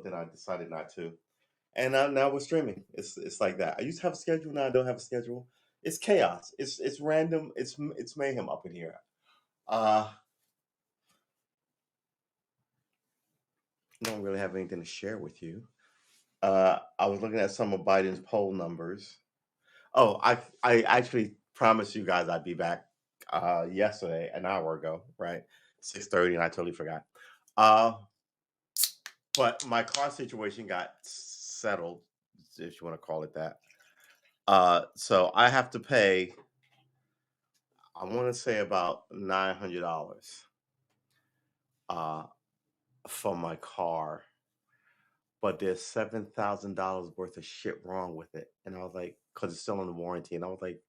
but then I decided not to. And now we're streaming. It's like that. I used to have a schedule. Now I don't have a schedule. It's chaos. It's random. It's mayhem up in here. Uh, don't really have anything to share with you. I was looking at some of Biden's poll numbers. Oh, I actually promised you guys I'd be back yesterday, an hour ago, right? 6:30, and I totally forgot. Uh, but my car situation got settled, if you want to call it that. So I have to pay, I want to say about $900 uh for my car, but there's $7,000 worth of shit wrong with it. And I was like, because it's still under warranty, and I was like,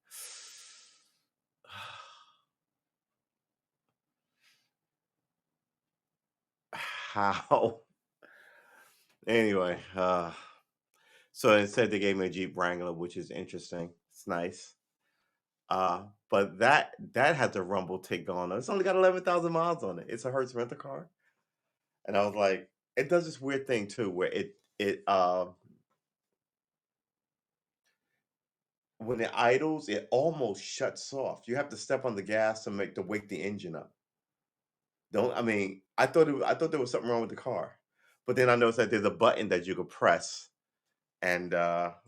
how? Anyway, so instead they gave me a Jeep Wrangler, which is interesting. It's nice. But that has a rumble tick going on. It's only got 11,000 miles on it. It's a Hertz rental car, and I was like, it does this weird thing too, where it when it idles, it almost shuts off. You have to step on the gas to wake the engine up. Don't I mean, I thought there was something wrong with the car, but then I noticed that there's a button that you could press, and yeah,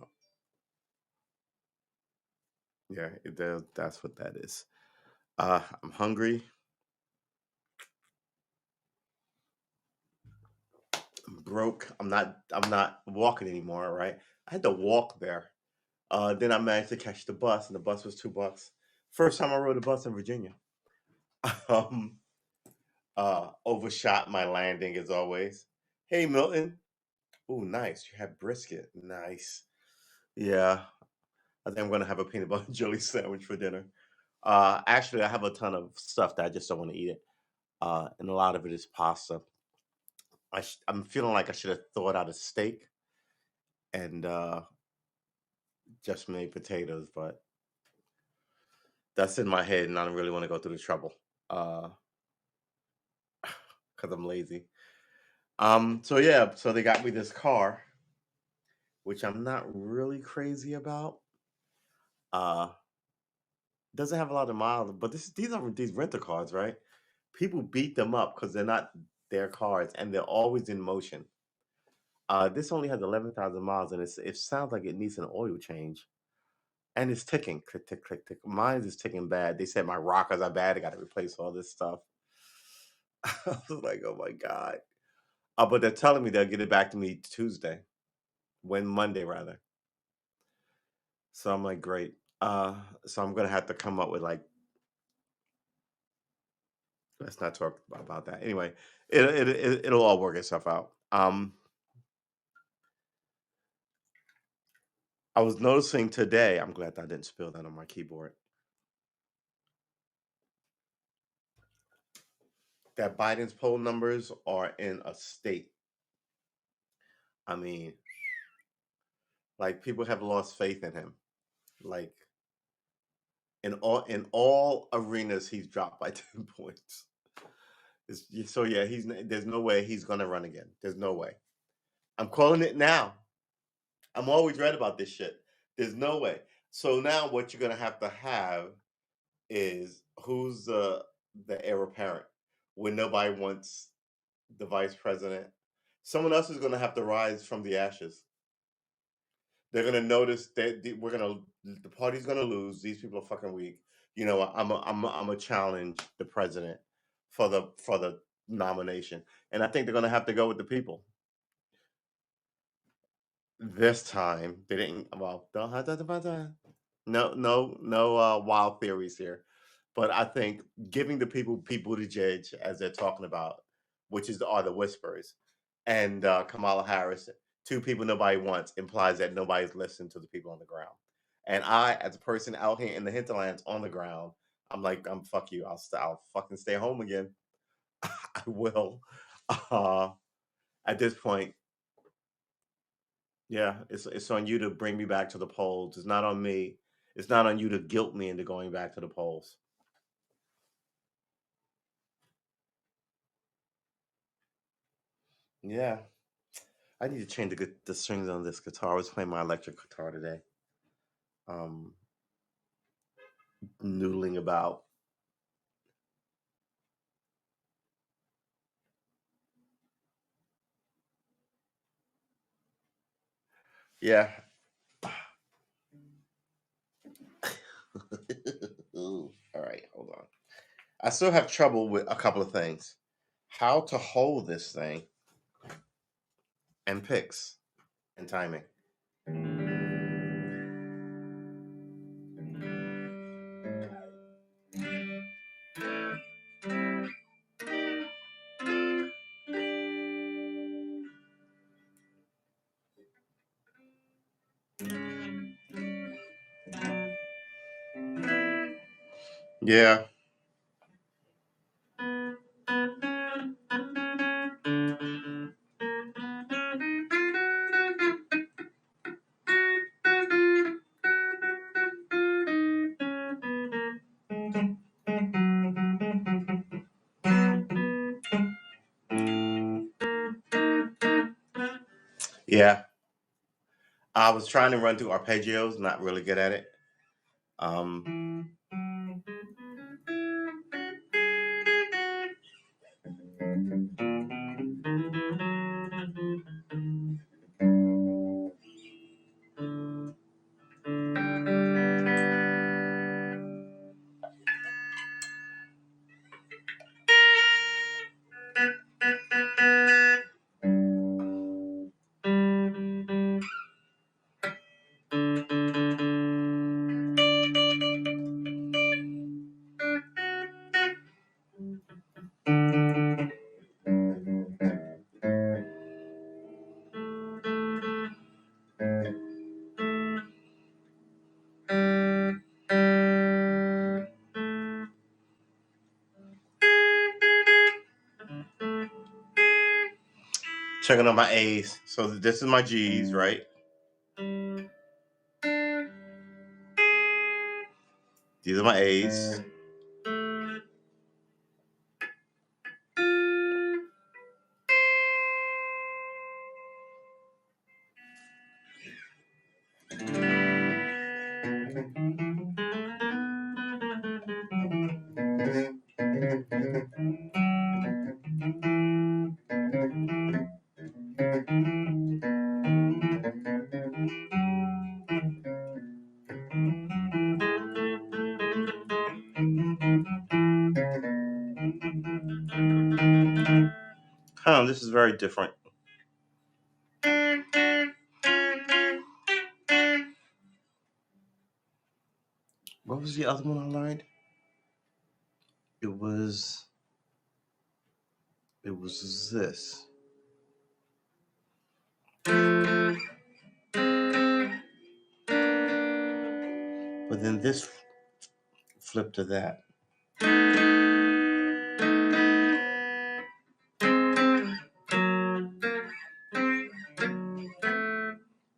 that's what that is. I'm hungry. I'm broke. I'm not walking anymore, right? I had to walk there. Then I managed to catch the bus, and the bus was $2. First time I rode a bus in Virginia. um, overshot my landing as always. Hey Milton. Oh, nice. You had brisket. Nice. Yeah. I think I'm gonna have a peanut butter and jelly sandwich for dinner. Actually, I have a ton of stuff that I just don't want to eat it. And a lot of it is pasta. I'm feeling like I should have thawed out a steak and just made potatoes, but that's in my head, and I don't really want to go through the trouble because I'm lazy. So yeah, so they got me this car, which I'm not really crazy about. Uh, doesn't have a lot of miles, but these are these rental cars, right? People beat them up because they're not their cars, and they're always in motion. This only has 11,000 miles, and it sounds like it needs an oil change. And it's ticking, click, tick, click, tick. Mine is ticking bad. They said my rockers are bad. I got to replace all this stuff. I was like, oh my God. But they're telling me they'll get it back to me Tuesday, Monday rather. So I'm like, great. So I'm gonna have to come up with like, let's not talk about that. Anyway, it'll all work itself out. I was noticing today. I'm glad that I didn't spill that on my keyboard. That Biden's poll numbers are in a state. I mean, like people have lost faith in him. Like in all arenas, he's dropped by 10 points. So yeah, there's no way he's gonna run again. There's no way. I'm calling it now. I'm always right about this shit. There's no way. So now what you're gonna have is who's the heir apparent when nobody wants the vice president. Someone else is gonna have to rise from the ashes. They're gonna notice that the party's gonna lose. These people are fucking weak. You know, I'm a challenge the president for the nomination, and I think they're gonna have to go with the people this time. They didn't. Well, don't have that about that. No, no, no wild theories here, but I think giving the people to judge as they're talking about, which are the whispers, and Kamala Harris, two people nobody wants, implies that nobody's listening to the people on the ground. And I, as a person out here in the hinterlands on the ground, I'm like, I'm fuck you. I'll fucking stay home again. I will. Uh, at this point, yeah, it's on you to bring me back to the polls. It's not on me. It's not on you to guilt me into going back to the polls. Yeah. I need to change the strings on this guitar. I was playing my electric guitar today. Noodling about. Yeah. All right, hold on. I still have trouble with a couple of things. How to hold this thing and picks and timing. Yeah. Yeah. I was trying to run through arpeggios, not really good at it. Um, checking on my A's. So this is my G's, right? These are my A's. This is very different. What was the other one I learned? It was this. But then this flipped to that.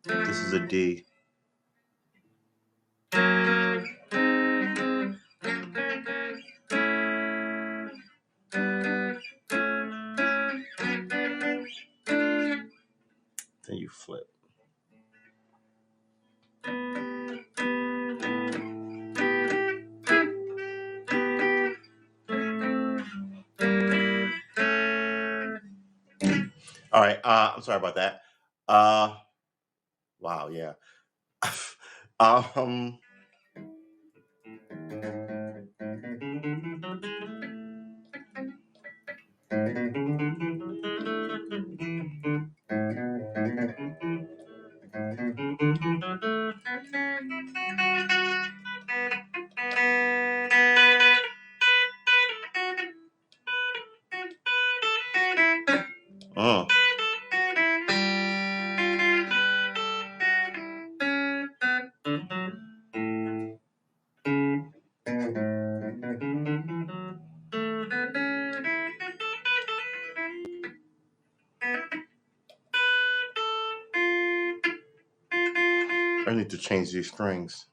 This is a D. Then you flip. All right. I'm sorry about that. Wow. Yeah. um. uh. I need to change these strings.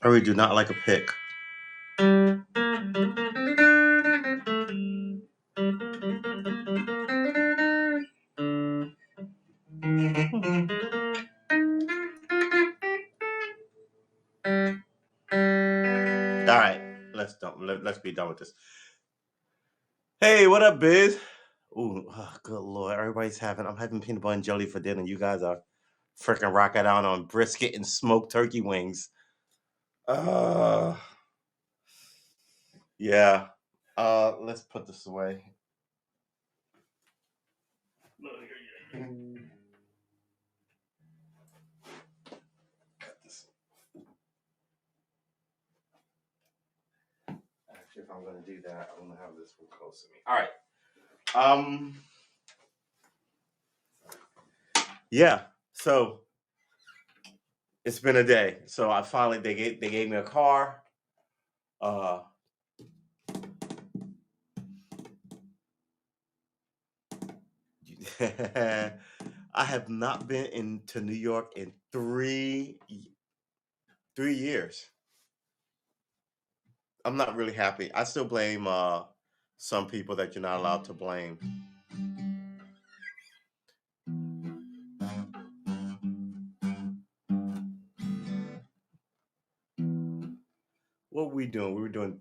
really do not like a pick. All right, let's be done with this. Hey, what up, Biz? Ooh, oh, good lord, I'm having peanut butter and jelly for dinner. You guys are freaking rocking out on brisket and smoked turkey wings. Uh, yeah. Let's put this away. Cut this. Actually, if I'm gonna do that, I'm gonna have this one close to me. All right. Yeah. So it's been a day. So I finally they gave me a car. Uh, I have not been into New York in 3 years. I'm not really happy. I still blame some people that you're not allowed to blame. What were we doing? We were doing.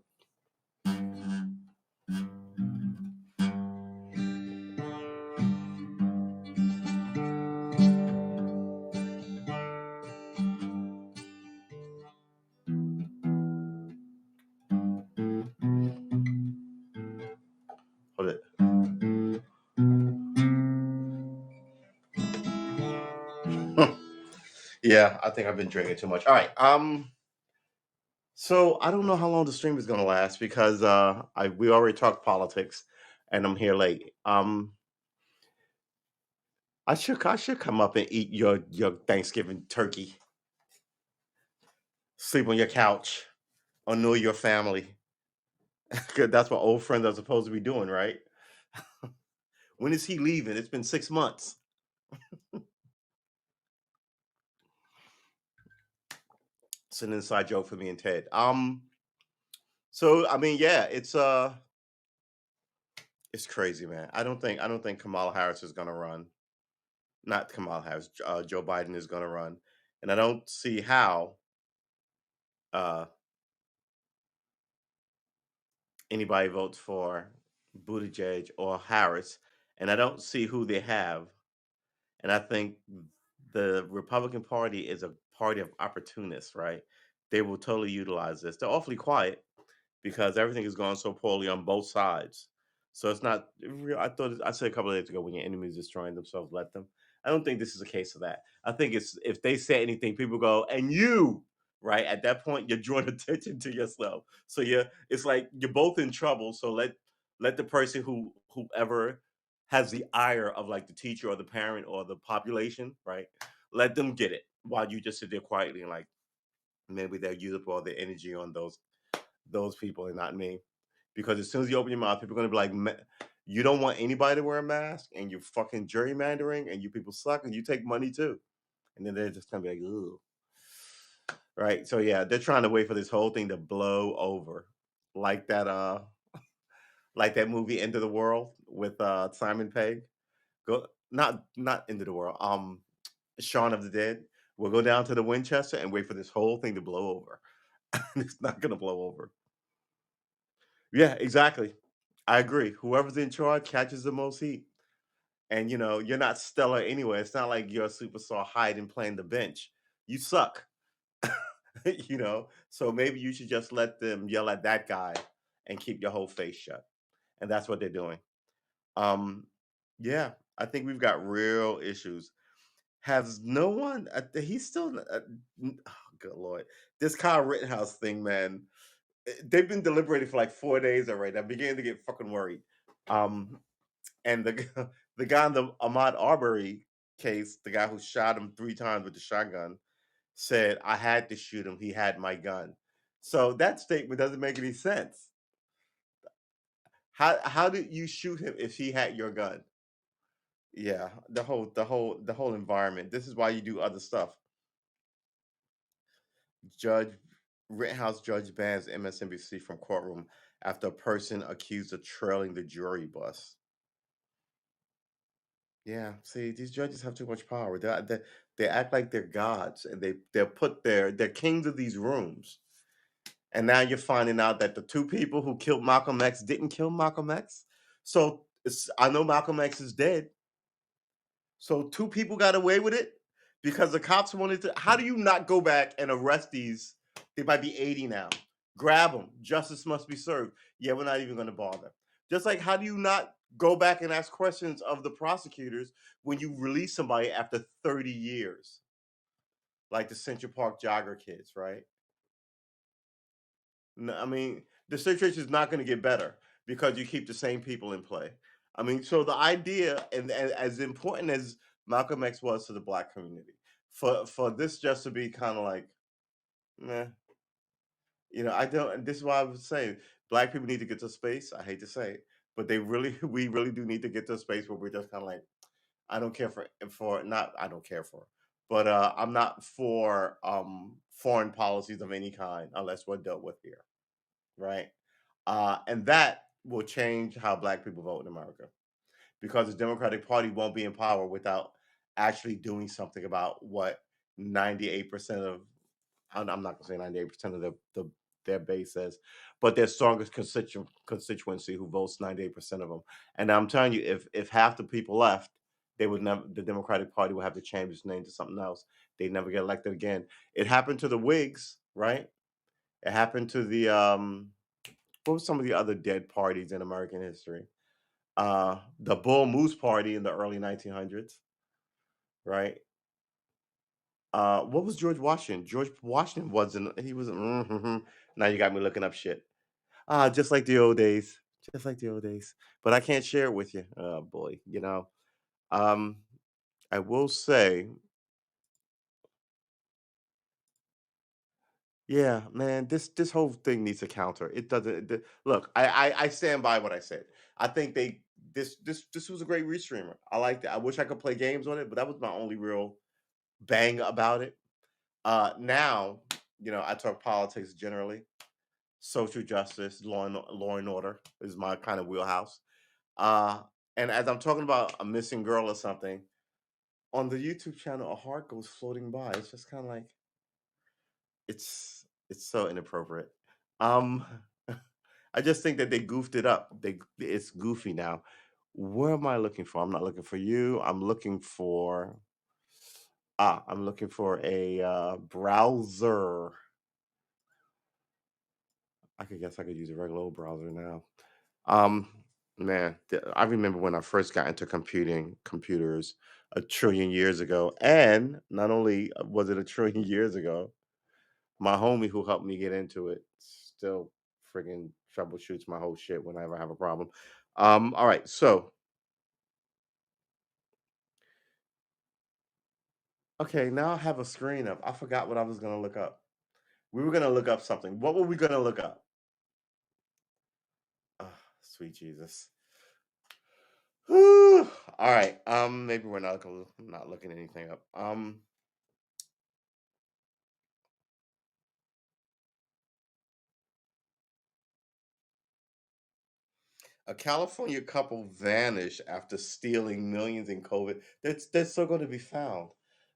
Hold it. Yeah, I think I've been drinking too much. All right. So I don't know how long the stream is gonna last because we already talked politics, and I'm here late. I should come up and eat your Thanksgiving turkey, sleep on your couch, annoy your family. 'Cause that's what old friends are supposed to be doing, right? When is he leaving? It's been 6 months. It's an inside joke for me and Ted. So I mean, yeah, it's crazy, man. I don't think Kamala Harris is gonna run. Not Kamala Harris. Joe Biden is gonna run, and I don't see how uh, anybody votes for Buttigieg or Harris, and I don't see who they have. And I think the Republican Party is a party of opportunists, right? They will totally utilize this. They're awfully quiet because everything is going so poorly on both sides. So it's not real. I said a couple of days ago, when your enemy is destroying themselves, let them. I don't think this is a case of that. I think it's if they say anything, people go, and you, right? At that point, you're drawing attention to yourself. So it's like you're both in trouble. So let the person whoever has the ire of like the teacher or the parent or the population, right? Let them get it while you just sit there quietly and like maybe they'll use up all their energy on those people and not me. Because as soon as you open your mouth, people are gonna be like, "You don't want anybody to wear a mask, and you're fucking gerrymandering, and you people suck, and you take money too." And then they're just gonna be like, "Ooh," right? So yeah, they're trying to wait for this whole thing to blow over, like that movie End of the World with Simon Pegg. Go not End of the World. Shaun of the Dead. We'll go down to the Winchester and wait for this whole thing to blow over. It's not gonna blow over. Yeah, exactly. I agree. Whoever's in charge catches the most heat. And you're not stellar anyway. It's not like you're a superstar hiding playing the bench. You suck. So maybe you should just let them yell at that guy and keep your whole face shut. And that's what they're doing. Um, yeah, I think we've got real issues. Has no one? He's still. Oh, good lord, this Kyle Rittenhouse thing, man. They've been deliberating for like 4 days already. I'm beginning to get fucking worried. Um, and the guy in the Ahmaud Arbery case, the guy who shot him 3 times with the shotgun, said, "I had to shoot him. He had my gun." So that statement doesn't make any sense. How did you shoot him if he had your gun? Yeah, the whole environment. This is why you do other stuff. Judge Rittenhouse judge bans MSNBC from courtroom after a person accused of trailing the jury bus. Yeah, see, these judges have too much power. They act like they're gods, and they're put there. They're kings of these rooms. And now you're finding out that the two people who killed Malcolm X didn't kill Malcolm X. So I know Malcolm X is dead. So two people got away with it because the cops wanted to. How do you not go back and arrest these? They might be 80 now. Grab them. Justice must be served. Yeah, we're not even going to bother. Just like, how do you not go back and ask questions of the prosecutors when you release somebody after 30 years? Like the Central Park jogger kids, right? No, I mean, the situation is not going to get better because you keep the same people in play. I mean, so the idea, and as important as Malcolm X was to the black community, for this just to be kind of like, meh, I don't. This is why I was saying black people need to get to space. I hate to say it, but they really, we really do need to get to a space where we're just kind of like, I don't care for not, I don't care for, but I'm not for foreign policies of any kind unless we're dealt with here, right? And that will change how black people vote in America because the Democratic Party won't be in power without actually doing something about what 98% of, I'm not going to say 98% of their base says, but their strongest constituency who votes 98% of them. And I'm telling you, if half the people left, they would never, the Democratic Party would have to change its name to something else. They'd never get elected again. It happened to the Whigs, right? It happened to the what were some of the other dead parties in American history? The Bull Moose Party in the early 1900s, right? What was George Washington? George Washington wasn't. He wasn't. Now you got me looking up shit. Just like the old days, just like the old days. But I can't share it with you. Oh boy, Um, I will say, yeah, man, this whole thing needs a counter. It doesn't. Look, I stand by what I said. I think this was a great restreamer. I liked it. I wish I could play games on it, but that was my only real bang about it. Now, I talk politics generally, social justice, law and order is my kind of wheelhouse. Uh, and as I'm talking about a missing girl or something on the YouTube channel, a heart goes floating by. It's just kind of like it's so inappropriate. Um, I just think that they goofed it up. It's goofy now. Where am I looking for? I'm not looking for you. I'm looking for a browser. I could guess I could use a regular old browser now. Um, man, I remember when I first got into computers a trillion years ago, and not only was it a trillion years ago, my homie who helped me get into it still friggin' troubleshoots my whole shit whenever I have a problem. All right, so okay, now I have a screen up. I forgot what I was gonna look up. We were gonna look up something. What were we gonna look up? Ah, sweet Jesus. Whew. All right. Maybe we're not looking anything up. A California couple vanished after stealing millions in COVID. They're still going to be found.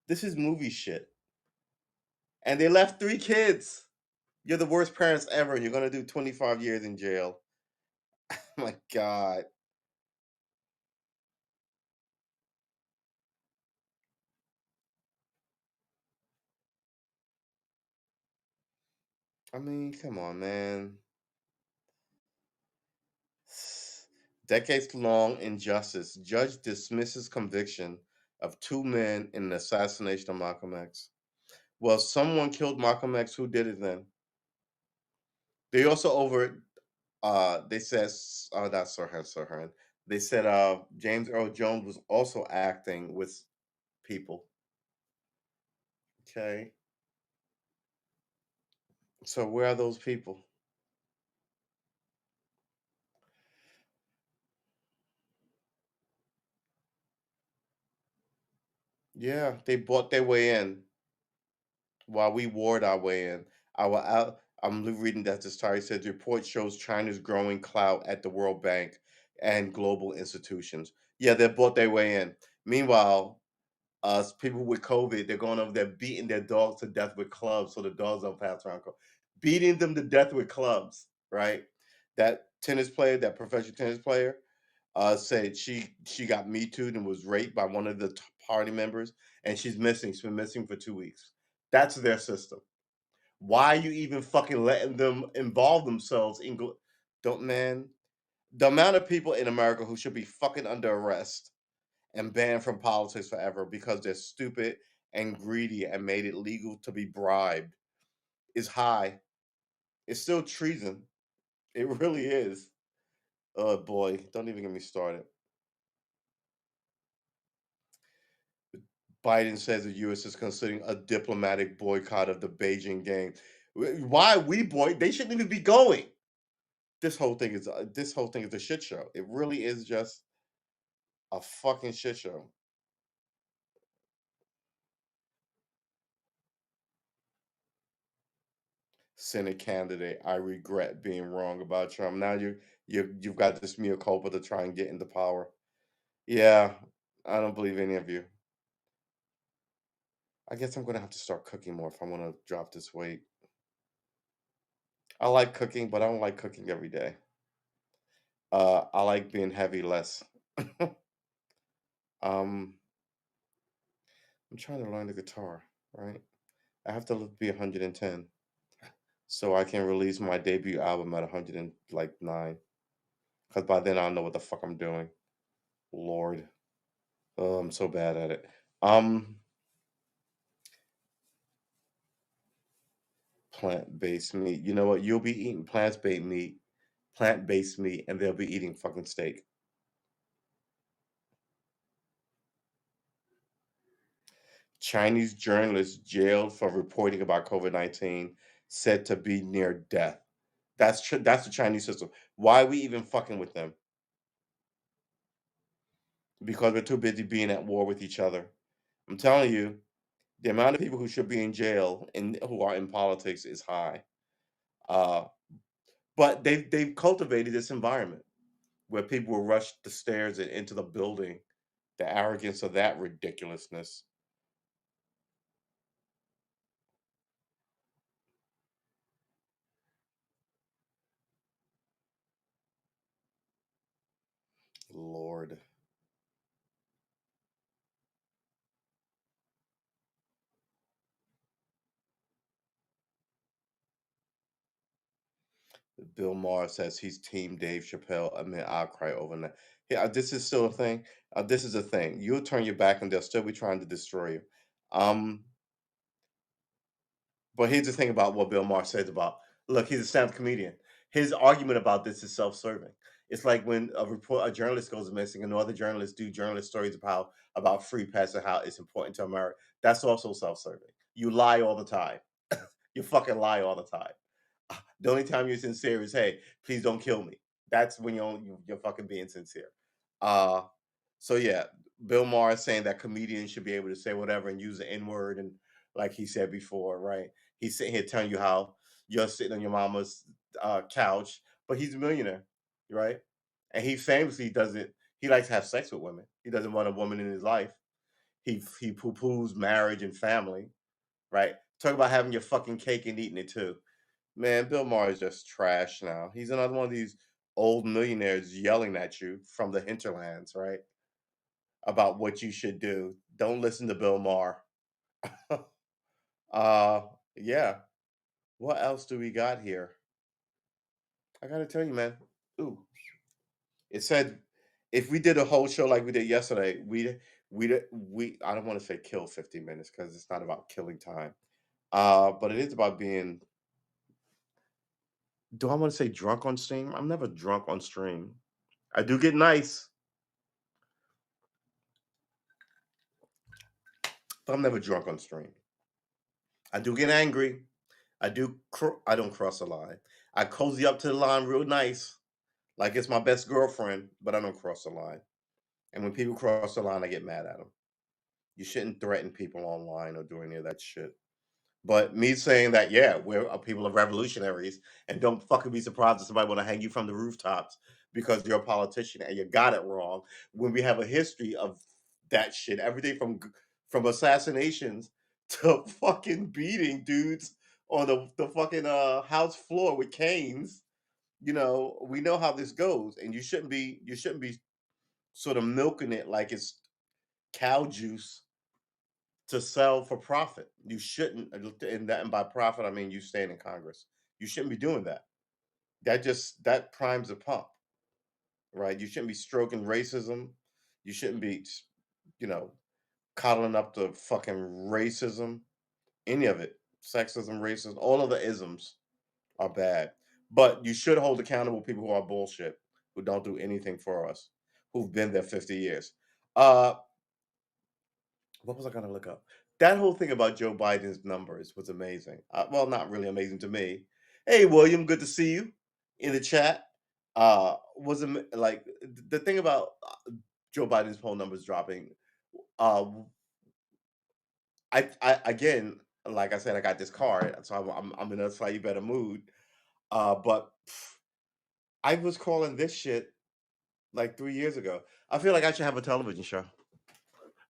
This is movie shit. And they left 3 kids. You're the worst parents ever, and you're going to do 25 years in jail. My God. I mean, come on, man. Decades long injustice. Judge dismisses conviction of 2 men in the assassination of Malcolm X. Well, someone killed Malcolm X. Who did it then? They also they said not Sirhan. They said James Earl Jones was also acting with people. Okay. So where are those people? Yeah, they bought their way in while we warred our way in. Our I'm reading that this story says the report shows China's growing clout at the World Bank and global institutions. Yeah, they bought their way in. Meanwhile, people with COVID, they're going over there beating their dogs to death with clubs so the dogs don't pass around. Beating them to death with clubs, right? That tennis player, that professional tennis player, said she got me too and was raped by one of the party members, and she's missing. She's been missing for 2 weeks. That's their system. Why are you even fucking letting them involve themselves in? Don't man. The amount of people in America who should be fucking under arrest and banned from politics forever because they're stupid and greedy and made it legal to be bribed is high. It's still treason. It really is. Oh boy, don't even get me started. Biden says the U.S. is considering a diplomatic boycott of the Beijing game. Why we boy? They shouldn't even be going. This whole thing is a shit show. It really is just a fucking shit show. Senate candidate, I regret being wrong about Trump. Now you've got this mea culpa to try and get into power. Yeah, I don't believe any of you. I guess I'm gonna have to start cooking more if I want to drop this weight. I like cooking, but I don't like cooking every day. I like being heavy less. um, I'm trying to learn the guitar, right? I have to be 110 so I can release my debut album at 109. Because by then I'll know what the fuck I'm doing. Lord, oh, I'm so bad at it. Um, Plant-based meat. You know what? You'll be eating plant-based meat, and they'll be eating fucking steak. Chinese journalist jailed for reporting about COVID-19 said to be near death. That's the Chinese system. Why are we even fucking with them? Because we're too busy being at war with each other. I'm telling you, the amount of people who should be in jail and who are in politics is high. Uh, but they've cultivated this environment where people will rush the stairs and into the building. The arrogance of that ridiculousness. Lord. Bill Maher says he's team Dave Chappelle amid outcry overnight. Yeah, this is still a thing. This is a thing. You'll turn your back and they'll still be trying to destroy you. Um, but here's the thing about what Bill Maher says about look, he's a stand-up comedian. His argument about this is self-serving. It's like when a journalist goes missing and other journalists do journalist stories about free pass and how it's important to America. That's also self-serving. You lie all the time. You fucking lie all the time. The only time you're sincere is, "Hey, please don't kill me." That's when you're fucking being sincere. Uh, so yeah, Bill Maher is saying that comedians should be able to say whatever and use the N word, and like he said before, right? He's sitting here telling you how you're sitting on your mama's couch, but he's a millionaire, right? And he famously doesn't. He likes to have sex with women. He doesn't want a woman in his life. He poo poos marriage and family, right? Talk about having your fucking cake and eating it too. Man, Bill Maher is just trash now. He's another one of these old millionaires yelling at you from the hinterlands, right? About what you should do. Don't listen to Bill Maher. uh yeah. What else do we got here? I gotta tell you, man. Ooh. It said if we did a whole show like we did yesterday, we I don't want to say kill 50 minutes because it's not about killing time. But it is about being do I want to say drunk on stream? I'm never drunk on stream. I do get nice, but I'm never drunk on stream. I do get angry. I don't cross the line. I cozy up to the line real nice, like it's my best girlfriend, but I don't cross the line. And when people cross the line, I get mad at them. You shouldn't threaten people online or do any of that shit. But me saying that, yeah, we're a people of revolutionaries, and don't fucking be surprised if somebody want to hang you from the rooftops because you're a politician and you got it wrong. When we have a history of that shit, everything from assassinations to fucking beating dudes on the fucking house floor with canes. We know how this goes, and you shouldn't be sort of milking it like it's cow juice to sell for profit. You shouldn't, and by profit I mean you staying in Congress. You shouldn't be doing that. That primes the pump, right? You shouldn't be stroking racism. You shouldn't be, you know, coddling up the fucking racism. Any of it, sexism, racism, all of the isms are bad. But you should hold accountable people who are bullshit, who don't do anything for us, who've been there 50 years. Uh, What was I gonna look up? That whole thing about Joe Biden's numbers was amazing. Well, not really amazing to me. Hey, William, good to see you in the chat. Like the thing about Joe Biden's poll numbers dropping. Uh, I again, like I said, I got this card, so I'm in a slightly better mood. But I was calling this shit like 3 years ago. I feel like I should have a television show.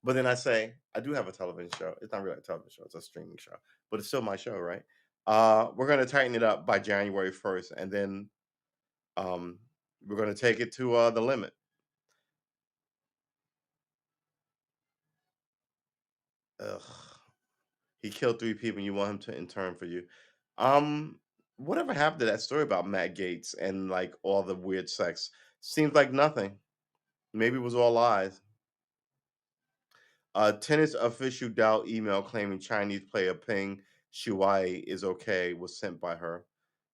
But then I say, I do have a television show. It's not really a television show, it's a streaming show, but it's still my show, right? We're gonna tighten it up by January 1st, and then um we're gonna take it to the limit. Ugh. He killed 3 people and you want him to intern for you. Um, Whatever happened to that story about Matt Gates and like all the weird sex? Seems like nothing. Maybe it was all lies. Tennis official Dow email claiming Chinese player Peng Shuai is okay was sent by her.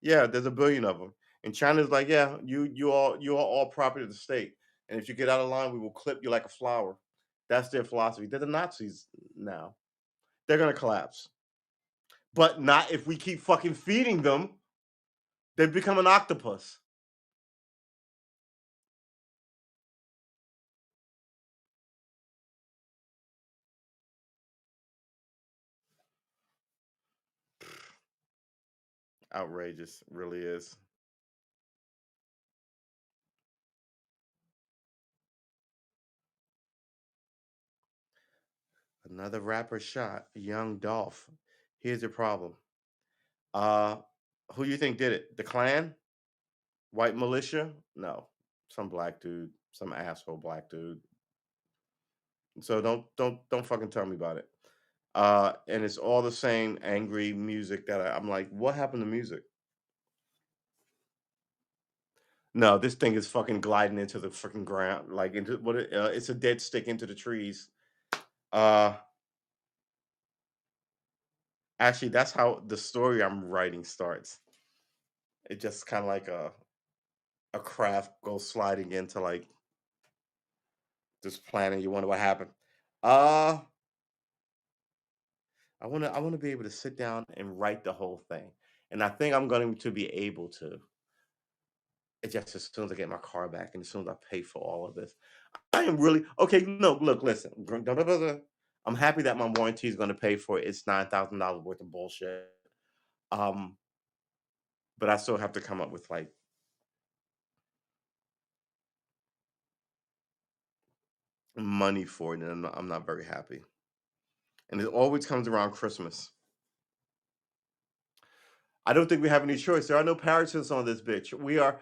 Yeah, there's a billion of them, and China's like, yeah, you are all property of the state, and if you get out of line, we will clip you like a flower. That's their philosophy. They're the Nazis now. They're gonna collapse, but not if we keep fucking feeding them. They become an octopus. Outrageous, really is. Another rapper shot, Young Dolph. Here's your problem. Uh, who you think did it? The Klan? White militia? No, some black dude, some asshole black dude. So don't fucking tell me about it. And it's all the same angry music that I'm like, what happened to music? No, this thing is fucking gliding into the freaking ground, like into it's a dead stick into the trees. Uh, Actually, that's how the story I'm writing starts. It just kind of like a craft goes sliding into like this planet. You wonder what happened. Uh, I wanna be able to sit down and write the whole thing, and I think I'm going to be able to. It's just as soon as I get my car back and as soon as I pay for all of this. I am really okay. No, look, listen. I'm happy that my warranty is going to pay for it. It's $9,000 worth of bullshit. Um, but I still have to come up with like money for it, and I'm not very happy. And it always comes around Christmas. I don't think we have any choice. There are no parachutes on this bitch. We are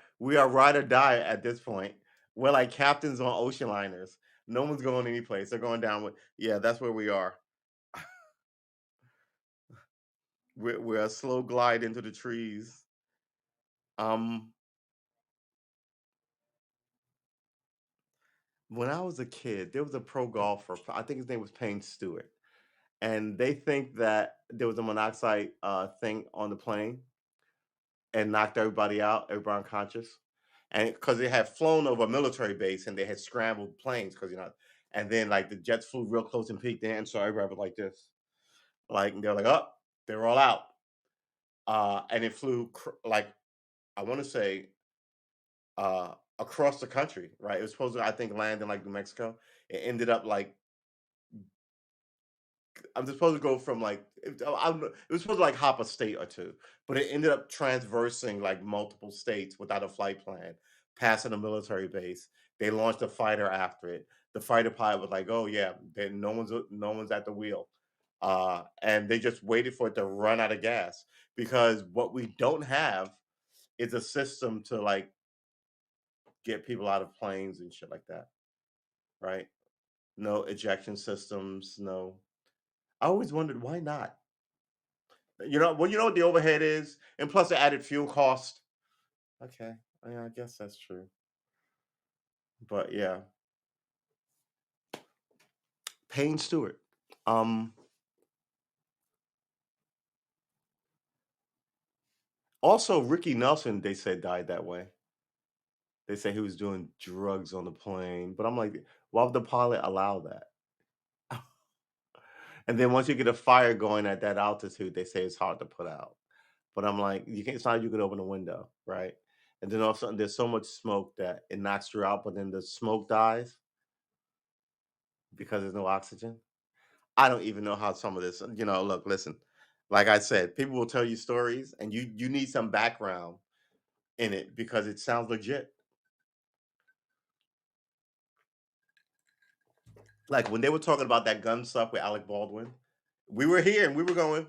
ride or die at this point. We're like captains on ocean liners. No one's going any place. They're going down with yeah, that's where we are. We're a slow glide into the trees. Um, when I was a kid, there was a pro golfer. I think his name was Payne Stewart, and they think that there was a monoxide thing on the plane and knocked everybody out, everybody unconscious. And because they had flown over a military base and they had scrambled planes and then like the jets flew real close and peaked in, so everybody was like this, like and they're like, oh, they're all out. And it flew like I want to say across the country, right? It was supposed to, I think, land in like New Mexico. It ended up like I'm supposed to go from like I don't know, it was supposed to like hop a state or two, but it ended up transversing like multiple states without a flight plan, passing a military base. They launched a fighter after it. The fighter pilot was like, "Oh yeah, then no one's at the wheel," and they just waited for it to run out of gas because what we don't have is a system to like get people out of planes and shit like that, right? No ejection systems, no. I always wondered why not. You know what the overhead is, and plus the added fuel cost. Okay, yeah, I guess that's true. But yeah, Payne Stewart. Um, Also Ricky Nelson, they said died that way. They say he was doing drugs on the plane, but I'm like, why would the pilot allow that? And then once you get a fire going at that altitude, they say it's hard to put out. But I'm like, you can't. It's not like you could open a window, right? And then all of a sudden, there's so much smoke that it knocks you out, but then the smoke dies because there's no oxygen. I don't even know how some of this. Look, listen. Like I said, people will tell you stories, and you need some background in it because it sounds legit. Like when they were talking about that gun stuff with Alec Baldwin, we were here and we were going,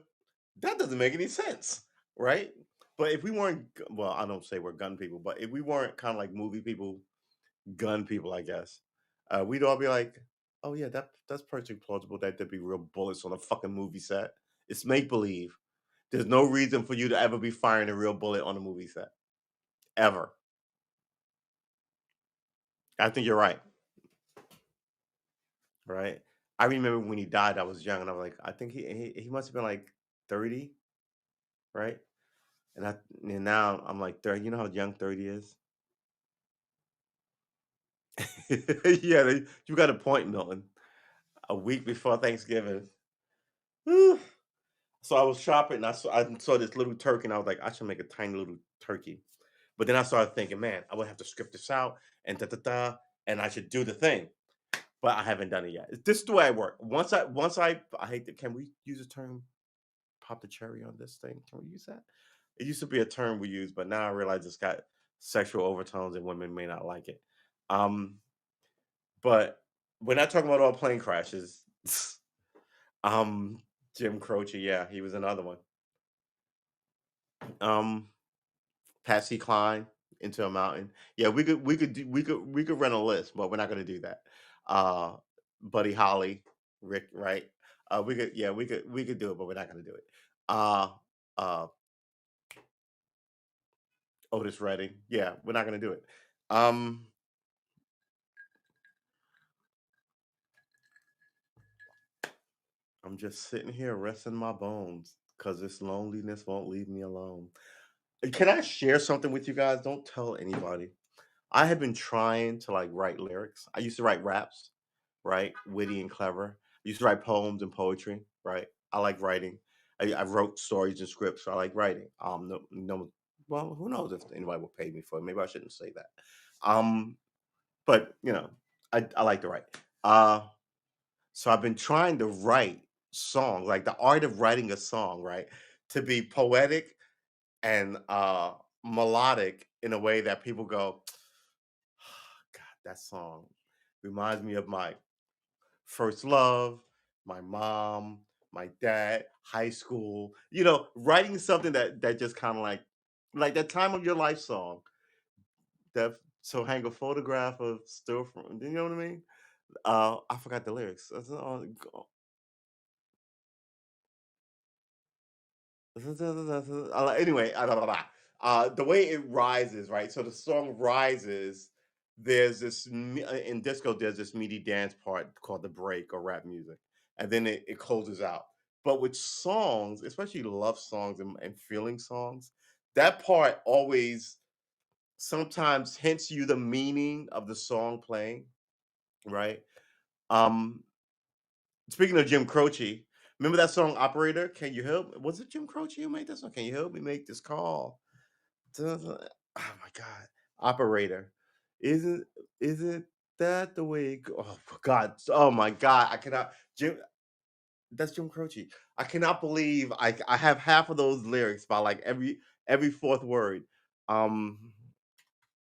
that doesn't make any sense, right? But if we weren't, well, I don't say we're gun people, but if we weren't kind of like movie people, gun people, I guess, we'd all be like, oh yeah, that's perfectly plausible that there'd be real bullets on a fucking movie set. It's make believe. There's no reason for you to ever be firing a real bullet on a movie set, ever. I think you're right, right? I remember when he died, I was young, and I was like, I think he must have been like 30, right? And now I'm like 30. You know how young 30 is? Yeah, you got a point, Milton. A week before Thanksgiving. Whew. So I was shopping and I saw this little turkey and I was like, I should make a tiny little turkey. But then I started thinking, man, I would have to script this out and da da da, and I should do the thing. But I haven't done it yet. This is the way I work. I hate can we use the term pop the cherry on this thing? Can we use that? It used to be a term we use, but now I realize it's got sexual overtones and women may not like it. Um, but we're not talking about all plane crashes. um, Jim Croce, yeah, he was another one. Um, Patsy Cline, Into a Mountain. Yeah, we could run a list, but we're not gonna do that. Uh, Buddy Holly, Rick, right? We could do it, but we're not gonna do it. Uh, uh, Otis Redding. Yeah, we're not gonna do it. Um, I'm just sitting here resting my bones because this loneliness won't leave me alone. Can I share something with you guys? Don't tell anybody. I have been trying to like write lyrics. I used to write raps, right? Witty and clever. I used to write poems and poetry, right? I like writing. I wrote stories and scripts, so I like writing. No, no, well, who knows if anybody will pay me for it? Maybe I shouldn't say that. Um, but I like to write. Uh, so I've been trying to write songs, like the art of writing a song, right, to be poetic and melodic in a way that people go, God, that song reminds me of my first love, my mom, my dad, high school. Writing something that just kind of like that time of your life song. That so hang a photograph of still from. You know what I mean? I forgot the lyrics. Anyway, the way it rises, right? So the song rises. There's this in disco. There's this meaty dance part called the break or rap music, and then it closes out. But with songs, especially love songs and feeling songs, that part always sometimes hints you the meaning of the song playing, right? Um, Speaking of Jim Croce, remember that song "Operator"? Can you help? Was it Jim Croce who made that song? Can you help me make this call? Oh my god, Operator, isn't isn't that the way? Oh God, oh my God, I cannot. Jim, That's Jim Croce. I cannot believe I have half of those lyrics by like every fourth word. Um,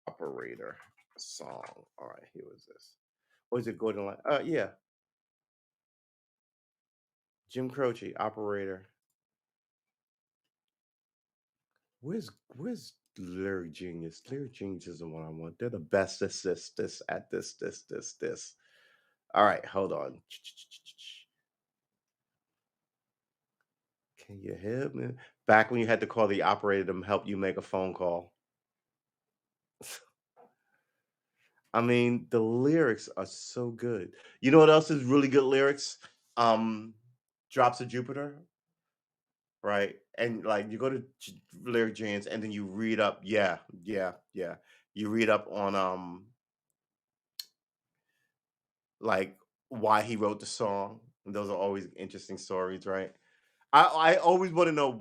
operator song. All right, here was this. Or is it Gordon? Yeah, Jim Croce, operator. Where's Lyric Genius? Lyric Genius isn't what I want. They're the best this at this. All right, hold on. Can you hear me? Back when you had to call the operator to help you make a phone call. I mean, the lyrics are so good. You know what else is really good lyrics? Um, Drops of Jupiter, right? And like you go to Lyric Genius and then you read up, yeah. You read up on like why he wrote the song. And those are always interesting stories, right? I always want to know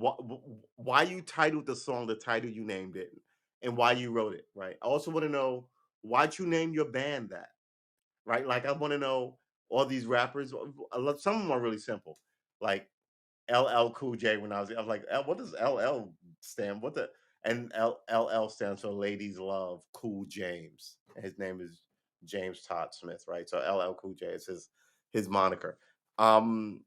why you titled the song the title you named it and why you wrote it, right? I also want to know why'd you name your band that, right? Like I want to know all these rappers. Some of them are really simple, like LL Cool J. When I was like, what does LL stand? What the and LL stands for Ladies Love Cool James. His name is James Todd Smith, right? So LL Cool J is his moniker. Um,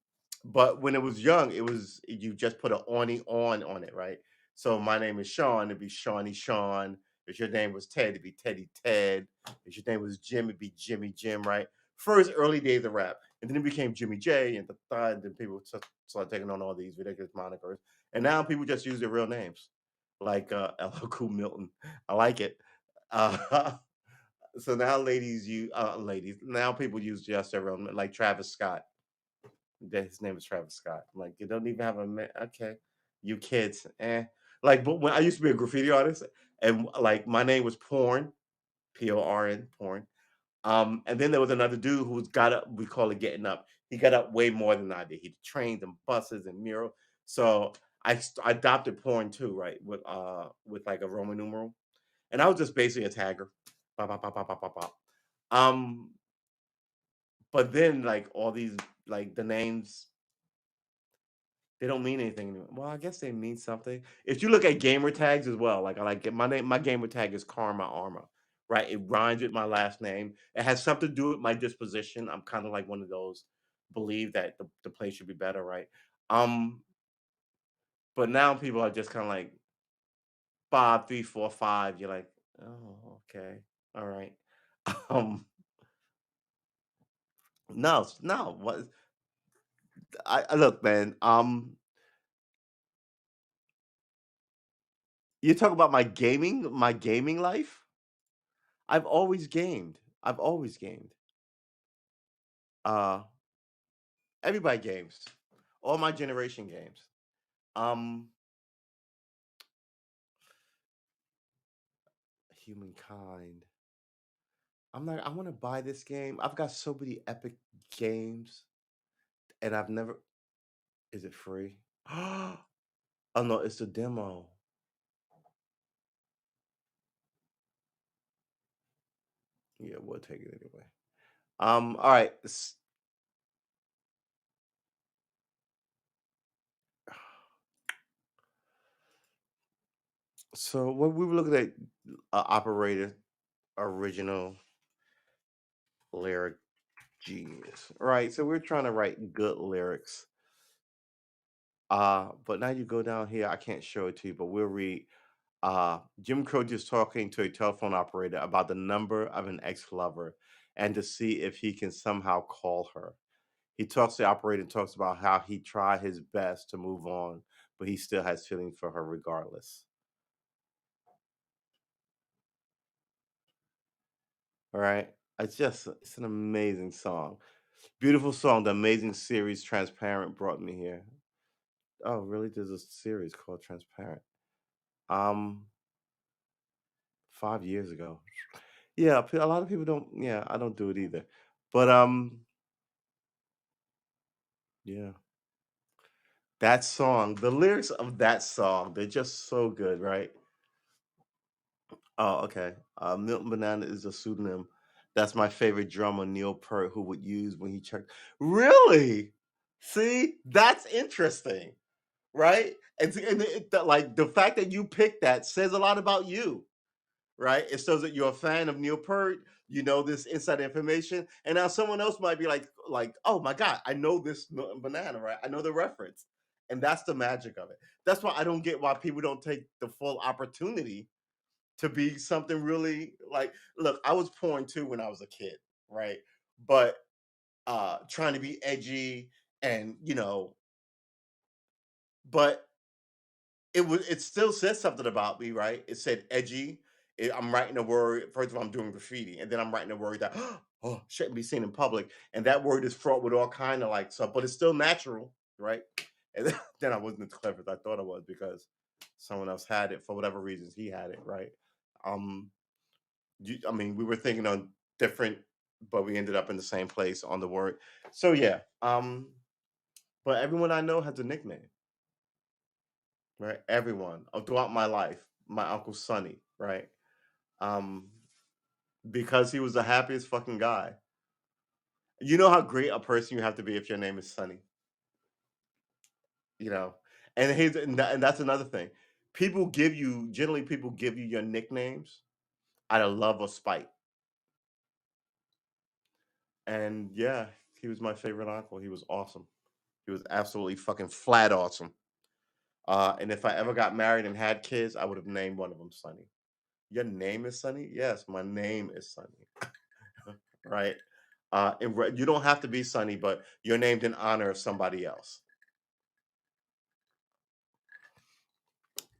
but when it was young, it was you just put a on it, right? So my name is Sean, it'd be Shawnee Sean. If your name was Ted, it'd be Teddy Ted. If your name was Jim, it'd be Jimmy Jim, right? First early days of rap, and then it became Jimmy J and the Thud, and then people started taking on all these ridiculous monikers, and now people just use their real names, like LL Cool Milton. I like it. Uh, so now ladies now people use just their real like Travis Scott. His name is Travis Scott. Like you don't even have a okay, you kids, eh? Like, but when I used to be a graffiti artist, and like my name was Porn, Porn, Porn. And then there was another dude who's got up. We call it getting up. He got up way more than I did. He trained in buses and mural. So I adopted porn too, right? With like a Roman numeral, and I was just basically a tagger. Pop, pop, pop, pop, pop, pop, pop. Um, but then like all these like the names they don't mean anything anymore. Well, I guess they mean something. If you look at gamer tags as well, like I like my name, my gamer tag is Karma Armor, right? It rhymes with my last name. It has something to do with my disposition. I'm kind of like one of those believe that the place should be better, right? Um, but now people are just kind of like 5 3 4 5. You're like, oh, okay, all right. Um, no. What I look, man. You talk about my gaming life. I've always gamed. I've always gamed. Uh, everybody games. All my generation games. Um, Humankind. I'm not. I want to buy this game. I've got so many epic games, and I've never. Is it free? Oh no, it's a demo. Yeah, we'll take it anyway. All right. So what we were looking at, operator original lyric genius, right? So we're trying to write good lyrics. But now you go down here, I can't show it to you, but we'll read. Jim Croce is talking to a telephone operator about the number of an ex-lover and to see if he can somehow call her. He talks to the operator and talks about how he tried his best to move on, but he still has feelings for her regardless. All right. It's an amazing song. Beautiful song. The amazing series Transparent brought me here. Oh, really? There's a series called Transparent. Um, 5 years ago. Yeah, a lot of people don't. Yeah, I don't do it either. But yeah, that song, the lyrics of that song, they're just so good, right? Oh, okay. Milton Banana is a pseudonym. That's my favorite drummer, Neil Peart, who would use when he checked. Really? See, that's interesting, right? Like the fact that you picked that says a lot about you, right? It shows that you're a fan of Neil Peart. You know this inside information, and now someone else might be like, oh my god, I know this banana, right? I know the reference, and that's the magic of it. That's why I don't get why people don't take the full opportunity to be something really like. Look, I was porn too when I was a kid, right? But trying to be edgy and but it still says something about me, right? It said edgy. I'm writing a word. First of all, I'm doing graffiti, and then I'm writing a word that oh shouldn't be seen in public, and that word is fraught with all kind of like stuff, but it's still natural, right? And then I wasn't as clever as I thought I was because someone else had it for whatever reasons he had it, right? Um, I mean, we were thinking on different, but we ended up in the same place on the word. So yeah, but everyone I know has a nickname. Right? Everyone throughout my life, my uncle Sonny, right? Um, because he was the happiest fucking guy. You know how great a person you have to be if your name is Sonny, you know? And that's another thing. Generally people give you your nicknames out of love or spite. And yeah, he was my favorite uncle. He was awesome. He was absolutely fucking flat awesome. And if I ever got married and had kids, I would have named one of them Sonny. Your name is Sonny? Yes, my name is Sonny. Right? You don't have to be Sonny, but you're named in honor of somebody else.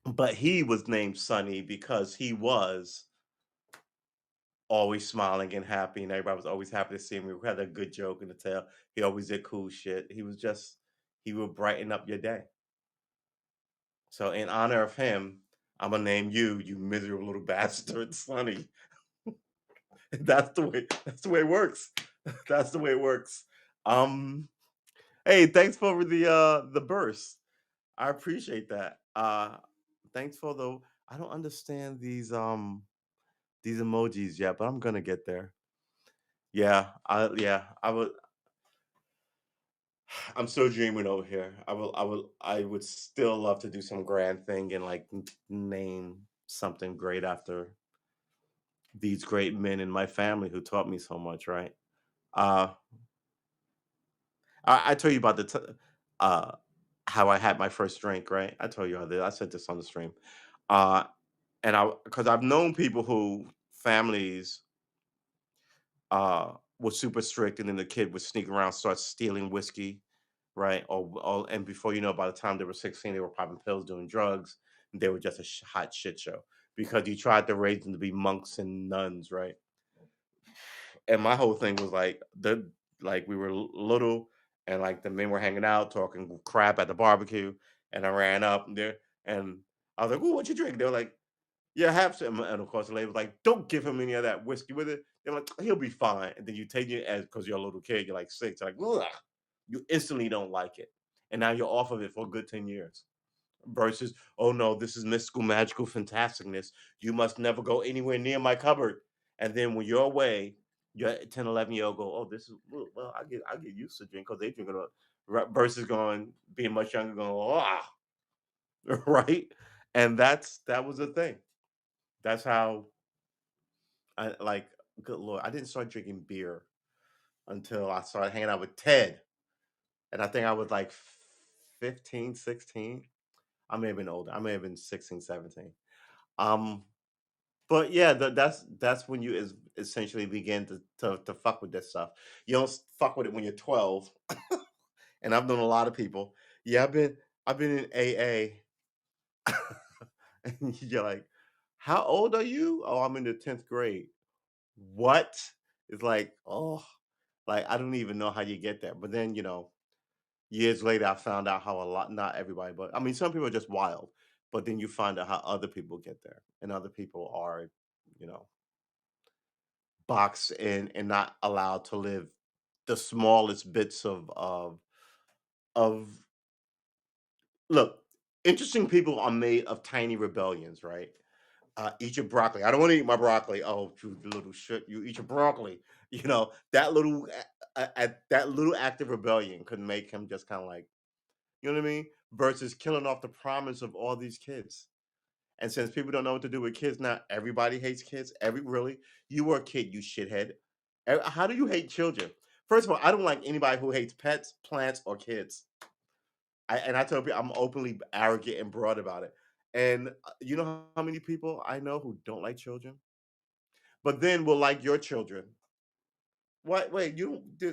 But he was named Sonny because he was always smiling and happy, and everybody was always happy to see him. We had a good joke in the tale. He always did cool shit. He would brighten up your day. So in honor of him, I'm gonna name you, you miserable little bastard, Sonny. That's the way it works. That's the way it works. Um, hey, thanks for the burst. I appreciate that. Thanks for the I don't understand these emojis yet, but I'm gonna get there. I would I'm still dreaming over here. I would still love to do some grand thing and like name something great after these great men in my family who taught me so much, right? Uh I told you about uh how I had my first drink, right? I told you all this. I said this on the stream. Uh and I because I've known people who families was super strict, and then the kid would sneak around, start stealing whiskey, right? And before you know, by the time they were 16, they were popping pills, doing drugs, and they were just a hot shit show because you tried to raise them to be monks and nuns, right? And my whole thing was like we were little, and like the men were hanging out talking crap at the barbecue, and I ran up there and I was like, "Ooh, what you drink?" They were like, yeah, have some. And of course, the lady was like, "Don't give him any of that whiskey with it." They're like, "He'll be fine." And then you take it as because you're a little kid, you're like 6, you're like, ugh, you instantly don't like it, and now you're off of it for a good 10 years. Versus, oh no, this is mystical, magical fantasticness. You must never go anywhere near my cupboard. And then when you're away, your 10, 11 year old go, oh, this is well, I get used to drink because they drink it. Versus going being much younger, going, ah, right. And that was the thing. That's how I like, good lord, I didn't start drinking beer until I started hanging out with Ted, and I think I was like 15, 16. I may have been older. I may have been 16, 17. Um, but yeah, that's when you essentially begin to fuck with this stuff. You don't fuck with it when you're 12, and I've known a lot of people. Yeah, I've been in AA, and you're like, how old are you? Oh, I'm in the 10th grade. What? It's like, oh, like I don't even know how you get there. But then, years later I found out how a lot not everybody, but I mean some people are just wild. But then you find out how other people get there. And other people are, you know, boxed in and not allowed to live the smallest bits of look, interesting people are made of tiny rebellions, right? Eat your broccoli. I don't want to eat my broccoli. Oh, you little shit! You eat your broccoli. That that little act of rebellion could make him just kind of like, you know what I mean? Versus killing off the promise of all these kids. And since people don't know what to do with kids now, everybody hates kids. Really, you were a kid, you shithead. How do you hate children? First of all, I don't like anybody who hates pets, plants, or kids. I tell people I'm openly arrogant and broad about it. And you know how many people I know who don't like children, but then will like your children. What? Wait,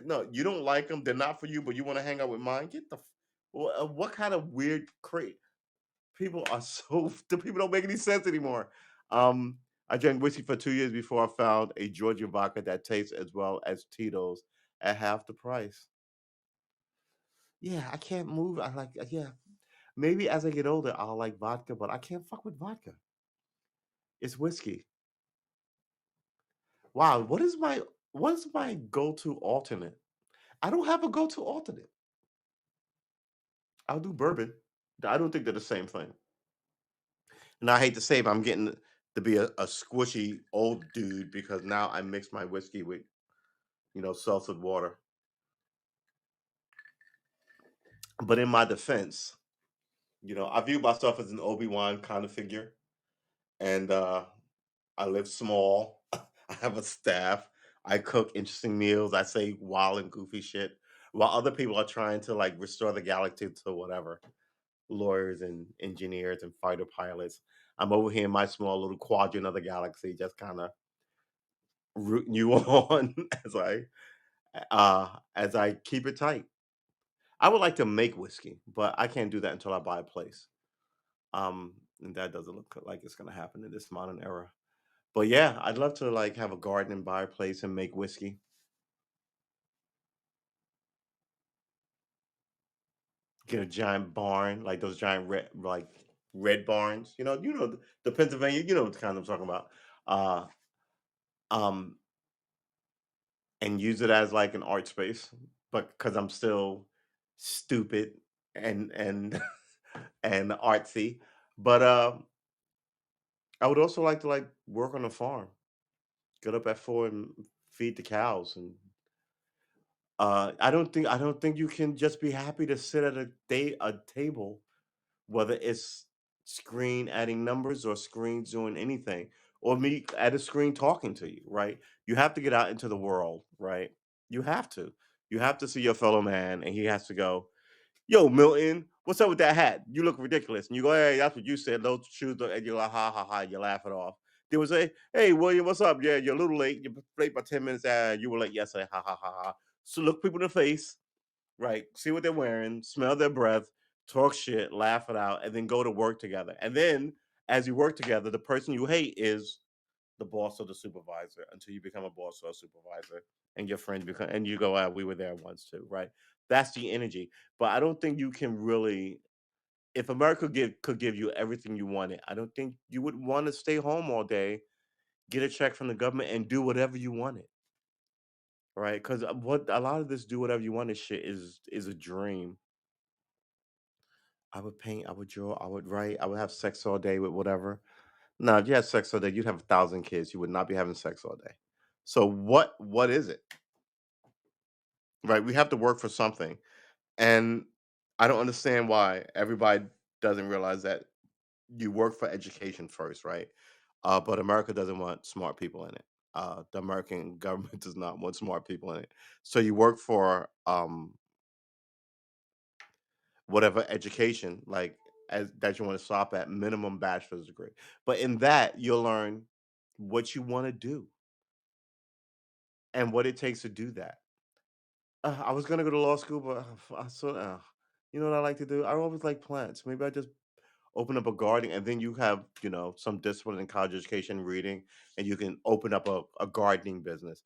no, you don't like them. They're not for you, but you want to hang out with mine. Get the. What kind of weird crate? People are so the people don't make any sense anymore. Um, I drank whiskey for 2 years before I found a Georgia vodka that tastes as well as Tito's at half the price. Yeah, I can't move. Yeah. Maybe as I get older, I'll like vodka, but I can't fuck with vodka. It's whiskey. Wow, what is my go-to alternate? I don't have a go-to alternate. I'll do bourbon. I don't think they're the same thing. And I hate to say, but I'm getting to be a squishy old dude because now I mix my whiskey with seltzer water. But in my defense, I view myself as an Obi-Wan kind of figure, and I live small. I have a staff. I cook interesting meals. I say wild and goofy shit, while other people are trying to like restore the galaxy to whatever lawyers and engineers and fighter pilots. I'm over here in my small little quadrant of the galaxy, just kind of rooting you on as I keep it tight. I would like to make whiskey, but I can't do that until I buy a place. And that doesn't look like it's gonna happen in this modern era. But yeah, I'd love to like have a garden and buy a place and make whiskey. Get a giant barn, like those giant red barns. The Pennsylvania. You know what kind I'm talking about. Uh, um, and use it as like an art space, but because I'm still stupid and and artsy. But I would also like to like work on a farm, get up at 4 and feed the cows. And I don't think you can just be happy to sit at a table, whether it's screen adding numbers or screen doing anything, or me at a screen talking to you, right? You have to get out into the world, right? You have to. You have to see your fellow man, and he has to go, "Yo, Milton, what's up with that hat? You look ridiculous." And you go, "Hey, that's what you said. Those shoes," and you're like, "Ha ha ha!" You laugh it off. They would say, "Hey, William, what's up? Yeah, you're a little late. You're late by 10 minutes. You were late yesterday. Ha ha ha ha." So look people in the face, right? See what they're wearing, smell their breath, talk shit, laugh it out, and then go to work together. And then as you work together, the person you hate is the boss or the supervisor until you become a boss or a supervisor and your friends become and you go, we were there once too, right? That's the energy. But I don't think you can really if America could give you everything you wanted, I don't think you would want to stay home all day, get a check from the government, and do whatever you wanted. Right? Because what a lot of this do whatever you wanted shit is a dream. I would paint, I would draw, I would write, I would have sex all day with whatever. No, if you had sex all day, you'd have 1,000 kids. You would not be having sex all day. So what is it? Right? We have to work for something. And I don't understand why everybody doesn't realize that you work for education first, right? But America doesn't want smart people in it. The American government does not want smart people in it. So you work for whatever education like as that you want to stop at minimum bachelor's degree. But in that, you'll learn what you want to do and what it takes to do that. I was gonna go to law school, but you know what I like to do? I always like plants. Maybe I just open up a garden, and then you have some discipline in college education, reading, and you can open up a gardening business.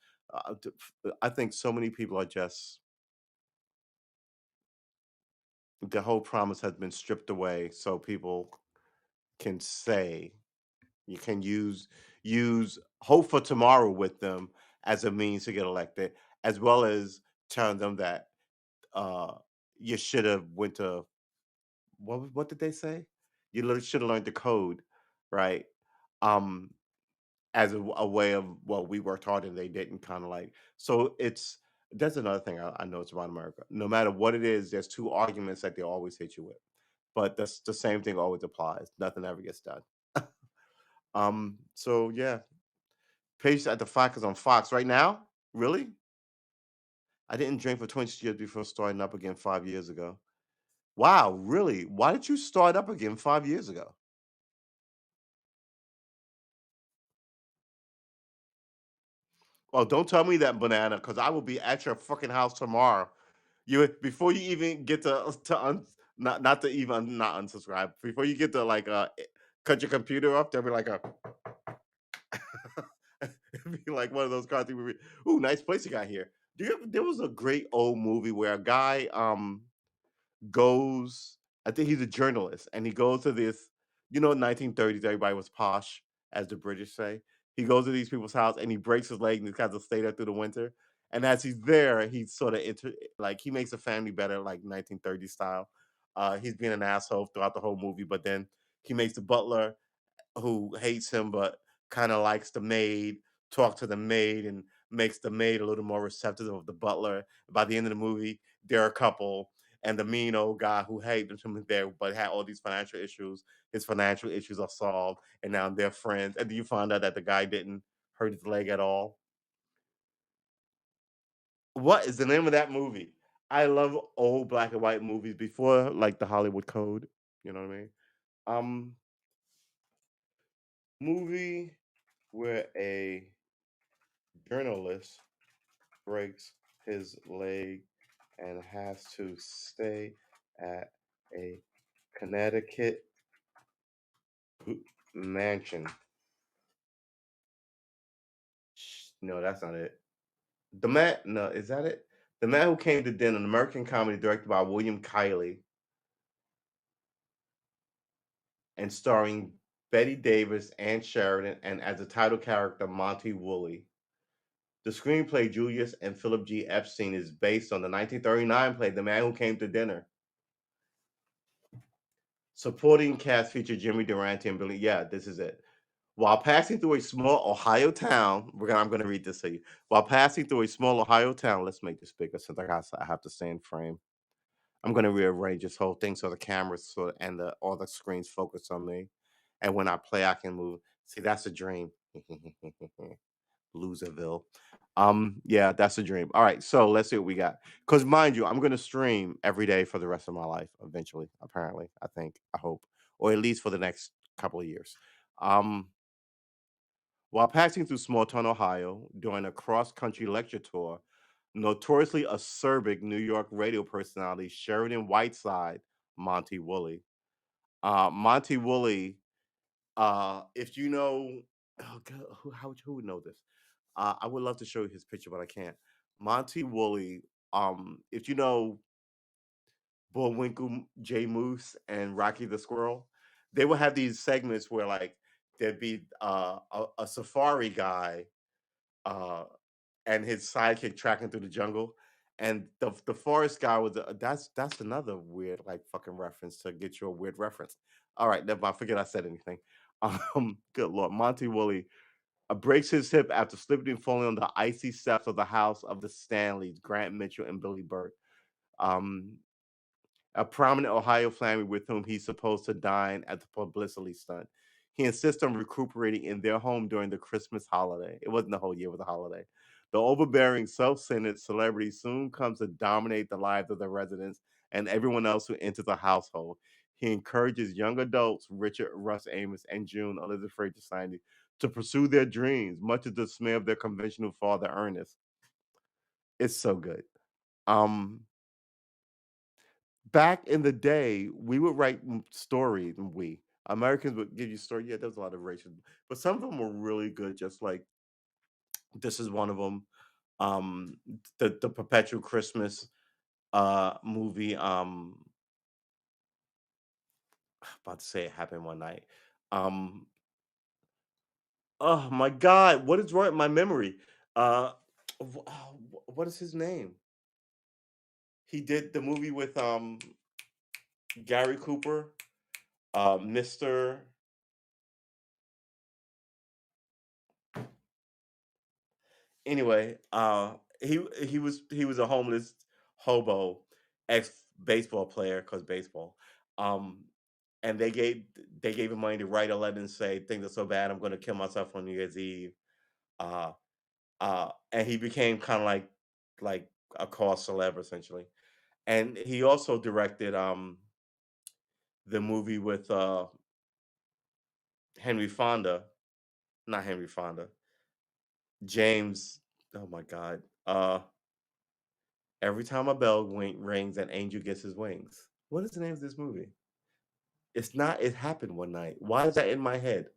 I think so many people are just the whole promise has been stripped away, so people can say you can use hope for tomorrow with them as a means to get elected, as well as telling them that uh, you should have went to what did they say? You should have learned the code, right? um, as a way of, well, we worked hard and they didn't, kind of like. So it's that's another thing I noticed about America. No matter what it is, there's two arguments that they always hit you with, but that's the same thing always applies. Nothing ever gets done. So yeah, Patience at the Fox is on Fox right now. Really? I didn't drink for 20 years before starting up again 5 years ago. Wow, really? Why did you start up again 5 years ago? Oh, don't tell me that, banana, because I will be at your fucking house tomorrow. You before you even get not to even not unsubscribe. Before you get to like cut your computer off, there'll be like a it'll be like one of those cartoon movies. Ooh, nice place you got here. There was a great old movie where a guy goes, I think he's a journalist, and he goes to this, 1930s, everybody was posh, as the British say. He goes to these people's house and he breaks his leg and he has to stay there through the winter. And as he's there, he sort of like he makes a family better, like 1930s style. He's being an asshole throughout the whole movie, but then he makes the butler who hates him but kind of likes the maid, talk to the maid and makes the maid a little more receptive of the butler. By the end of the movie, they're a couple, and the mean old guy who hated him is there but had all these financial issues. His financial issues are solved, and now they're friends. And do you find out that the guy didn't hurt his leg at all? What is the name of that movie? I love old black and white movies before like the Hollywood Code. You know what I mean? Um, movie where a journalist breaks his leg and has to stay at a Connecticut mansion. No, that's not it. No, is that it? The Man Who Came to Dinner, an American comedy directed by William Kiley and starring Betty Davis, Ann Sheridan, and as the title character, Monty Woolley. The screenplay, Julius and Philip G. Epstein, is based on the 1939 play, The Man Who Came to Dinner. Supporting cast featured Jimmy Durante and Billy. Yeah, this is it. While passing through a small Ohio town, I'm gonna read this to you. While passing through a small Ohio town, let's make this bigger since I have to stay in frame. I'm gonna rearrange this whole thing so the cameras and the all the screens focus on me, and when I play, I can move. See, that's a dream. Loserville. Yeah, that's a dream. All right, so let's see what we got. Because mind you, I'm gonna stream every day for the rest of my life eventually. Apparently, I think, I hope, or at least for the next couple of years. Um, while passing through small town Ohio during a cross country lecture tour, notoriously acerbic New York radio personality Sheridan Whiteside, Monty Woolley. Monty Woolley, if you know, oh God, who would know this? I would love to show you his picture, but I can't. Monty Woolley, if you know Bullwinkle J Moose and Rocky the Squirrel, they would have these segments where like there'd be a safari guy uh, and his sidekick tracking through the jungle. And the forest guy was that's another weird like fucking reference to get you a weird reference. All right, never mind. Forget I said anything. Good lord, Monty Woolley breaks his hip after slipping and falling on the icy steps of the house of the Stanleys, Grant Mitchell and Billy Burt. Um, a prominent Ohio family with whom he's supposed to dine at the publicity stunt. He insists on recuperating in their home during the Christmas holiday. It wasn't the whole year, it was a holiday. The overbearing, self centered celebrity soon comes to dominate the lives of the residents and everyone else who enters the household. He encourages young adults, Richard, Russ Amos, and June Elizabeth Society, to pursue their dreams, much to the dismay of their conventional father, Ernest. It's so good. Um, Back in the day, we would write stories, and we Americans would give you story. Yeah, there was a lot of racism, but some of them were really good. Just like this is one of them. The Perpetual Christmas movie. About to say it happened one night. Um, oh my God, what is wrong with my memory? Uh, what is his name? He did the movie with Gary Cooper, Mister. Anyway, he was a homeless hobo, ex baseball player, cause baseball. Um, and they gave him money to write a letter and say things are so bad, I'm gonna kill myself on New Year's Eve. Uh, and he became kind of like a cause celeb essentially. And he also directed the movie with Henry Fonda, not Henry Fonda, James. Oh my God. Every time a bell rings, an angel gets his wings. What is the name of this movie? It's not. It happened one night. Why is that in my head?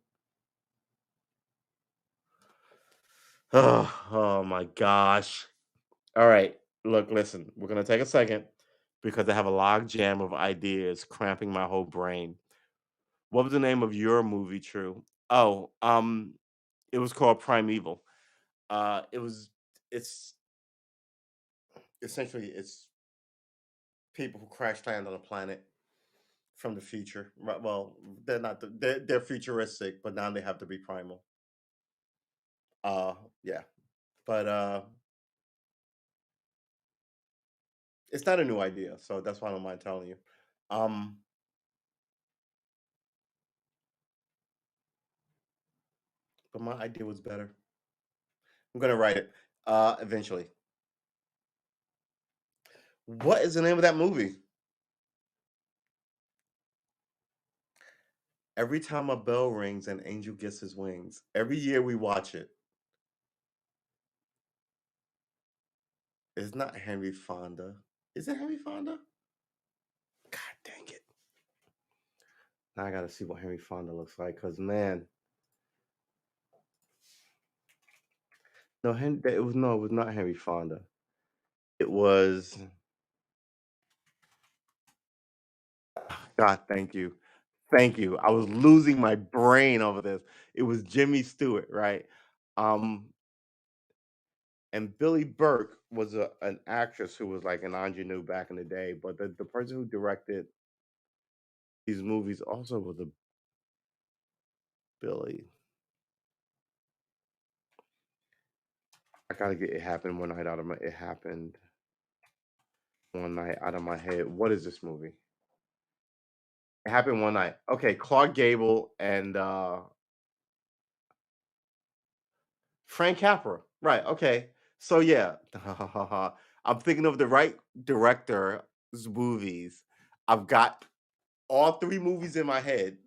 Oh my gosh. All right. Look, listen. We're gonna take a second because I have a log jam of ideas cramping my whole brain. What was the name of your movie? True. Oh, it was called Primeval. It was. It's essentially it's people who crash land on a planet from the future. Right, well, they're not. They're futuristic, but now they have to be primal. Uh, yeah, but it's not a new idea, so that's why I don't mind telling you. Um, but my idea was better. I'm gonna write it eventually. What is the name of that movie? Every time a bell rings, an angel gets his wings. Every year we watch it. It's not Henry Fonda. Is it Henry Fonda? God dang it! Now I gotta see what Henry Fonda looks like, cause man, no, it was not Henry Fonda. It was God. Thank you, thank you. I was losing my brain over this. It was Jimmy Stewart, right? Um, and Billy Burke was an actress who was like an ingenue back in the day, but the person who directed these movies also was a Billy. I gotta get it happened one night out of my. It happened one night out of my head. What is this movie? It happened one night. Okay, Clark Gable and Frank Capra. Right. Okay. So yeah, I'm thinking of the right director's movies. I've got all three movies in my head.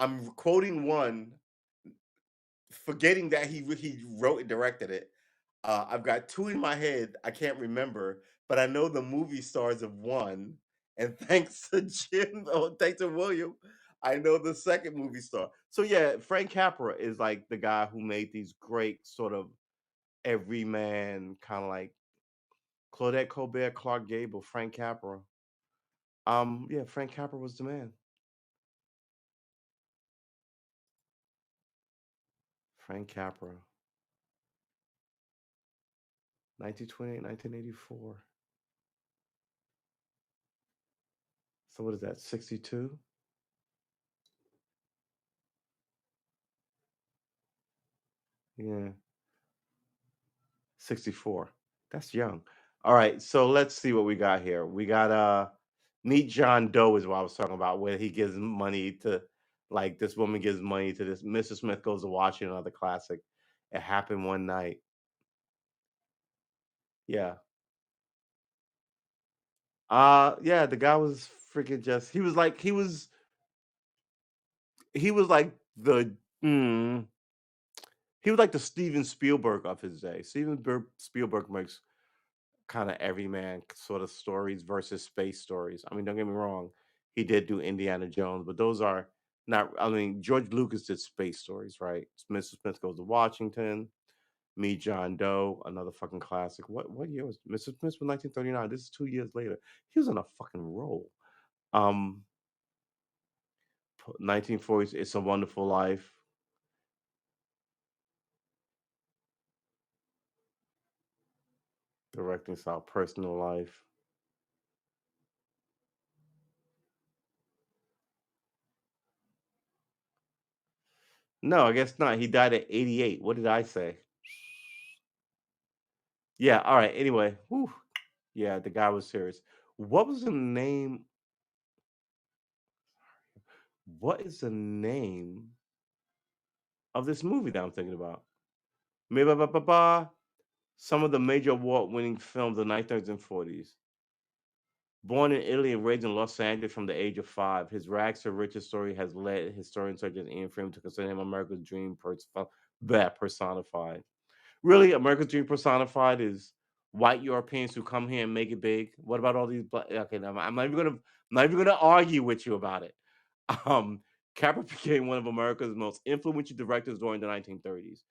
I'm quoting one, forgetting that he wrote and directed it. I've got two in my head. I can't remember, but I know the movie stars of one. And thanks to Jim, oh, thanks to William, I know the second movie star. So yeah, Frank Capra is like the guy who made these great sort of everyman kind of like Claudette Colbert, Clark Gable, Frank Capra. Yeah, Frank Capra was the man. Frank Capra, 1928, 1984. So what is that? 62? Yeah, 64. That's young. All right, so let's see what we got here. We got Meet John Doe is what I was talking about, where he gives money to like this woman gives money to this. Mr. Smith goes to watch another classic. It happened one night. Yeah. Yeah, the guy was freaking just he was like mm, he was like the Steven Spielberg of his day. Spielberg makes kind of everyman sort of stories versus space stories. I mean, don't get me wrong, he did do Indiana Jones, but those are not. I mean, George Lucas did space stories, right? Mr. Smith Goes to Washington, Meet John Doe, another fucking classic. What year was Mr. Smith? Was 1939. This is 2 years later. He was on a fucking roll. Um, 1940s, It's a Wonderful Life, directing style, Personal Life. No, I guess not. He died at 88. What did I say? Yeah. All right. Anyway, whew, yeah, the guy was serious. What was the name? What is the name of this movie that I'm thinking about? Ba ba ba ba. Some of the major award-winning films of the 1930s and 40s. Born in Italy and raised in Los Angeles from the age of 5, his rags to riches story has led historians such as Ian Fleming to consider him America's dream that personified. Really, America's dream personified is white Europeans who come here and make it big. What about all these black? Okay, I'm not even gonna argue with you about it. Um, Capra became one of America's most influential directors during the 1930s,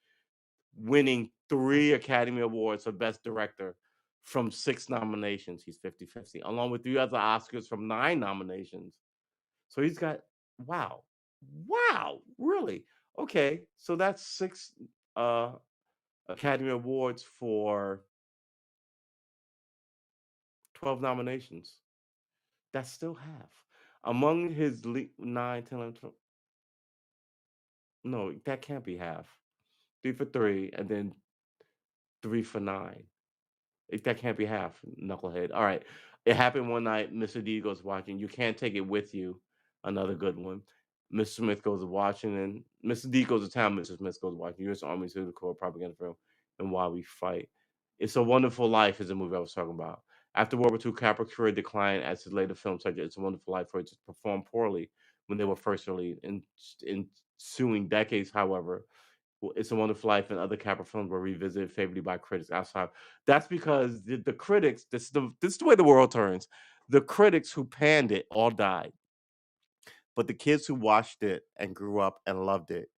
winning 3 Academy Awards for Best Director from 6 nominations. He's 50-50, along with 3 other Oscars from 9 nominations. So he's got wow. Wow, really? Okay, so that's 6 uh Academy Awards for 12 nominations. That's still half. Among his 9, 10, 11, 12, no, that can't be half. 3 for 3 and then 3 for 9. That can't be half, knucklehead. All right. It happened one night. Mr. D goes watching. You can't take it with you. Another good one. Mr. Smith goes to Washington. Mr. D goes to town. Mr. Smith goes to Washington. U.S. Army to the core propaganda film. And While We Fight. It's a Wonderful Life is the movie I was talking about. After World War II, Capra's career declined as his later films such as It's a Wonderful Life, for it performed poorly when they were first released. In ensuing decades, however, It's a Wonderful Life and other Capra films were revisited favorably by critics outside. That's because the critics, this is the way the world turns. The critics who panned it all died, but the kids who watched it and grew up and loved it,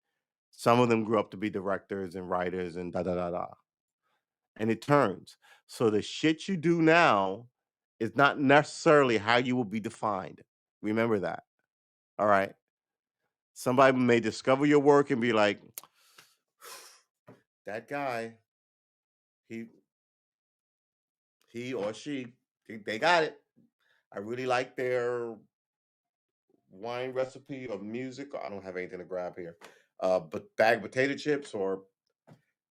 some of them grew up to be directors and writers and da da da da. And it turns. So the shit you do now is not necessarily how you will be defined. Remember that. All right. Somebody may discover your work and be like, that guy, he he or she, they got it. I really like their wine recipe or music. I don't have anything to grab here. But bag potato chips or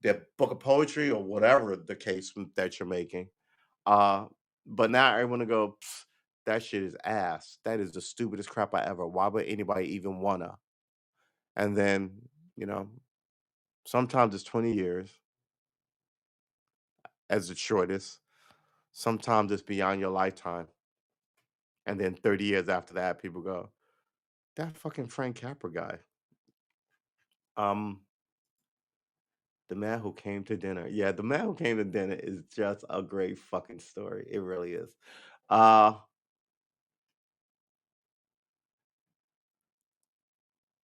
their book of poetry or whatever the case that you're making. Uh, but now everyone to go, "Pfft, that shit is ass. That is the stupidest crap I ever. Why would anybody even wanna?" And then, you know, sometimes it's 20 years as the shortest. Sometimes it's beyond your lifetime. And then 30 years after that, people go, that fucking Frank Capra guy. Um, The Man Who Came to Dinner. Yeah, The Man Who Came to Dinner is just a great fucking story. It really is. Uh,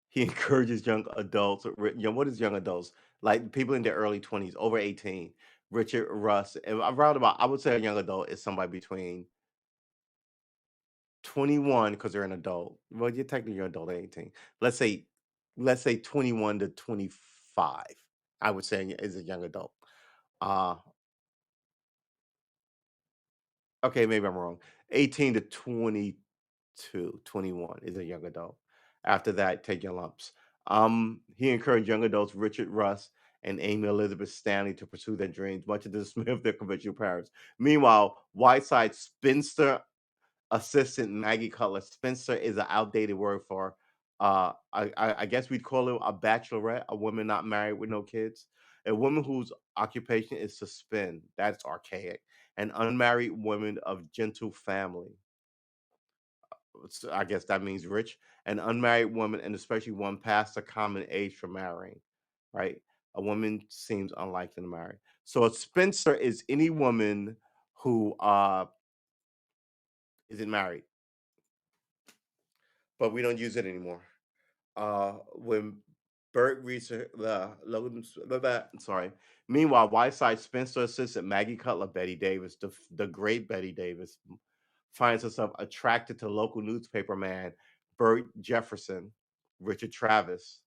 he encourages young adults, what is young adults? Like people in their early 20s, over 18. Richard Russ, and around about, I would say a young adult is somebody between 21 because they're an adult. Well, you're technically an adult at 18. Let's say, let's say 21 to 25. I would say is a young adult. Uh, okay, maybe I'm wrong. 18 to 22, 21 is a young adult. After that, take your lumps. He encouraged young adults, Richard Russ and Amy Elizabeth Stanley, to pursue their dreams, much to the dismay of their conventional parents. Meanwhile, Whiteside's spinster assistant Maggie Cutler. Spinster is an outdated word for, I guess we'd call it a bachelorette, a woman not married with no kids, a woman whose occupation is to spin. That's archaic. An unmarried woman of gentle family. So I guess that means rich. An unmarried woman, and especially one past the common age for marrying, right? A woman seems unlikely to marry. So a spinster is any woman who isn't married, but we don't use it anymore. When Bert reached the sorry. Meanwhile, Whiteside Spencer assistant Maggie Cutler, Betty Davis, the great Betty Davis, finds herself attracted to local newspaper man Bert Jefferson, Richard Travis.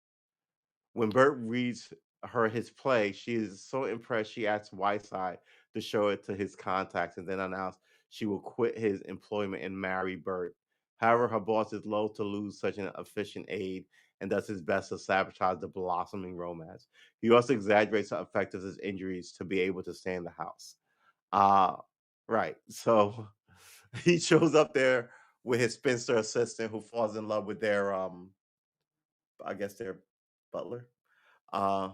When Bert reads her his play, she is so impressed she asks Whiteside to show it to his contacts and then announced she will quit his employment and marry Bert. However, her boss is loath to lose such an efficient aide and does his best to sabotage the blossoming romance. He also exaggerates the effect of his injuries to be able to stay in the house. Uh, right. So he shows up there with his spinster assistant who falls in love with their I guess their butler. Uh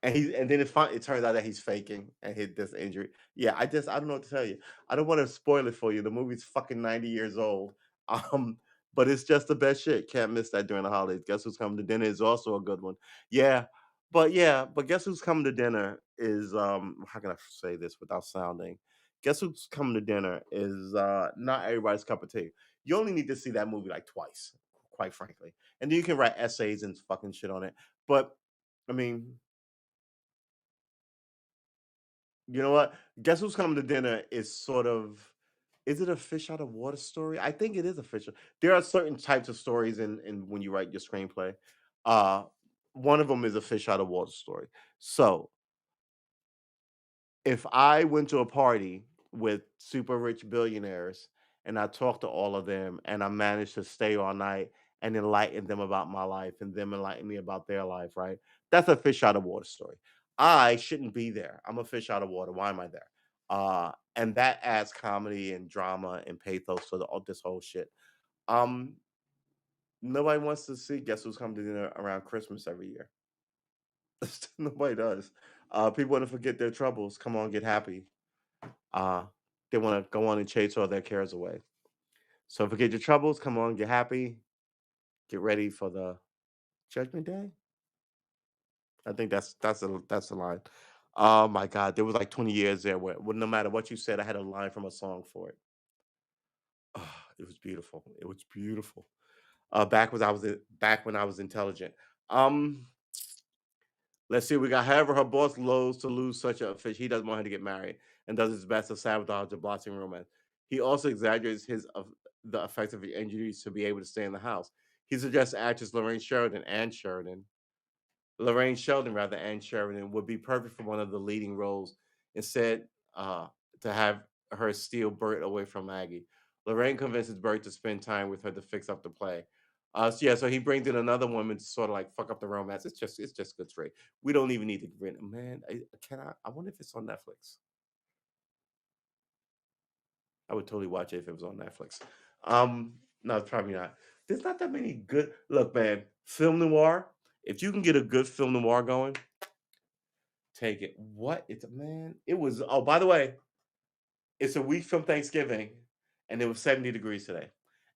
and then it turns out that he's faking and hit this injury. Yeah, I don't know what to tell you. I don't want to spoil it for you. The movie's fucking 90 years old. Um, but it's just the best shit. Can't miss that during the holidays. Guess Who's Coming to Dinner is also a good one. But Guess Who's Coming to Dinner is how can I say this without sounding? Guess Who's Coming to Dinner is not everybody's cup of tea. You only need to see that movie like twice, quite frankly. And then you can write essays and fucking shit on it. But I mean, you know what? Guess Who's Coming to Dinner is sort of is it a fish out of water story? I think it is a fish. There are certain types of stories in when you write your screenplay. Uh One of them is a fish out of water story. So if I went to a party with super rich billionaires and I talked to all of them and I managed to stay all night and enlighten them about my life and them enlighten me about their life, right? That's a fish out of water story. I shouldn't be there. I'm a fish out of water. Why am I there? And that adds comedy and drama and pathos to all this whole shit. Um, Nobody wants to see Guess Who's Coming to Dinner around Christmas every year. Nobody does. People want to forget their troubles. Come on, get happy. Uh, they want to go on and chase all their cares away. So forget your troubles. Come on, get happy. Get ready for the judgment day. I think that's the line. Oh my God, there was like 20 years there where no matter what you said, I had a line from a song for it. It was beautiful. It was beautiful. Back when I was intelligent. Um, let's see. We got however her boss loathes to lose such a fish. He doesn't want her to get married and does his best to sabotage the blossoming romance. He also exaggerates his of the effects of the injuries to be able to stay in the house. He suggests actress Lorraine Sheldon rather, Anne Sheridan would be perfect for one of the leading roles. Instead, uh, to have her steal Bert away from Maggie. Lorraine convinces Bert to spend time with her to fix up the play. So he brings in another woman to sort of like fuck up the romance. It's just good straight. We don't even need to rent. Man, I wonder if it's on Netflix. I would totally watch it if it was on Netflix. No, it's probably not. There's not that many good. Look, man, film noir. If you can get a good film noir going, take it. What? It's man. It was. Oh, by the way, it's a week from Thanksgiving, and it was 70 degrees today.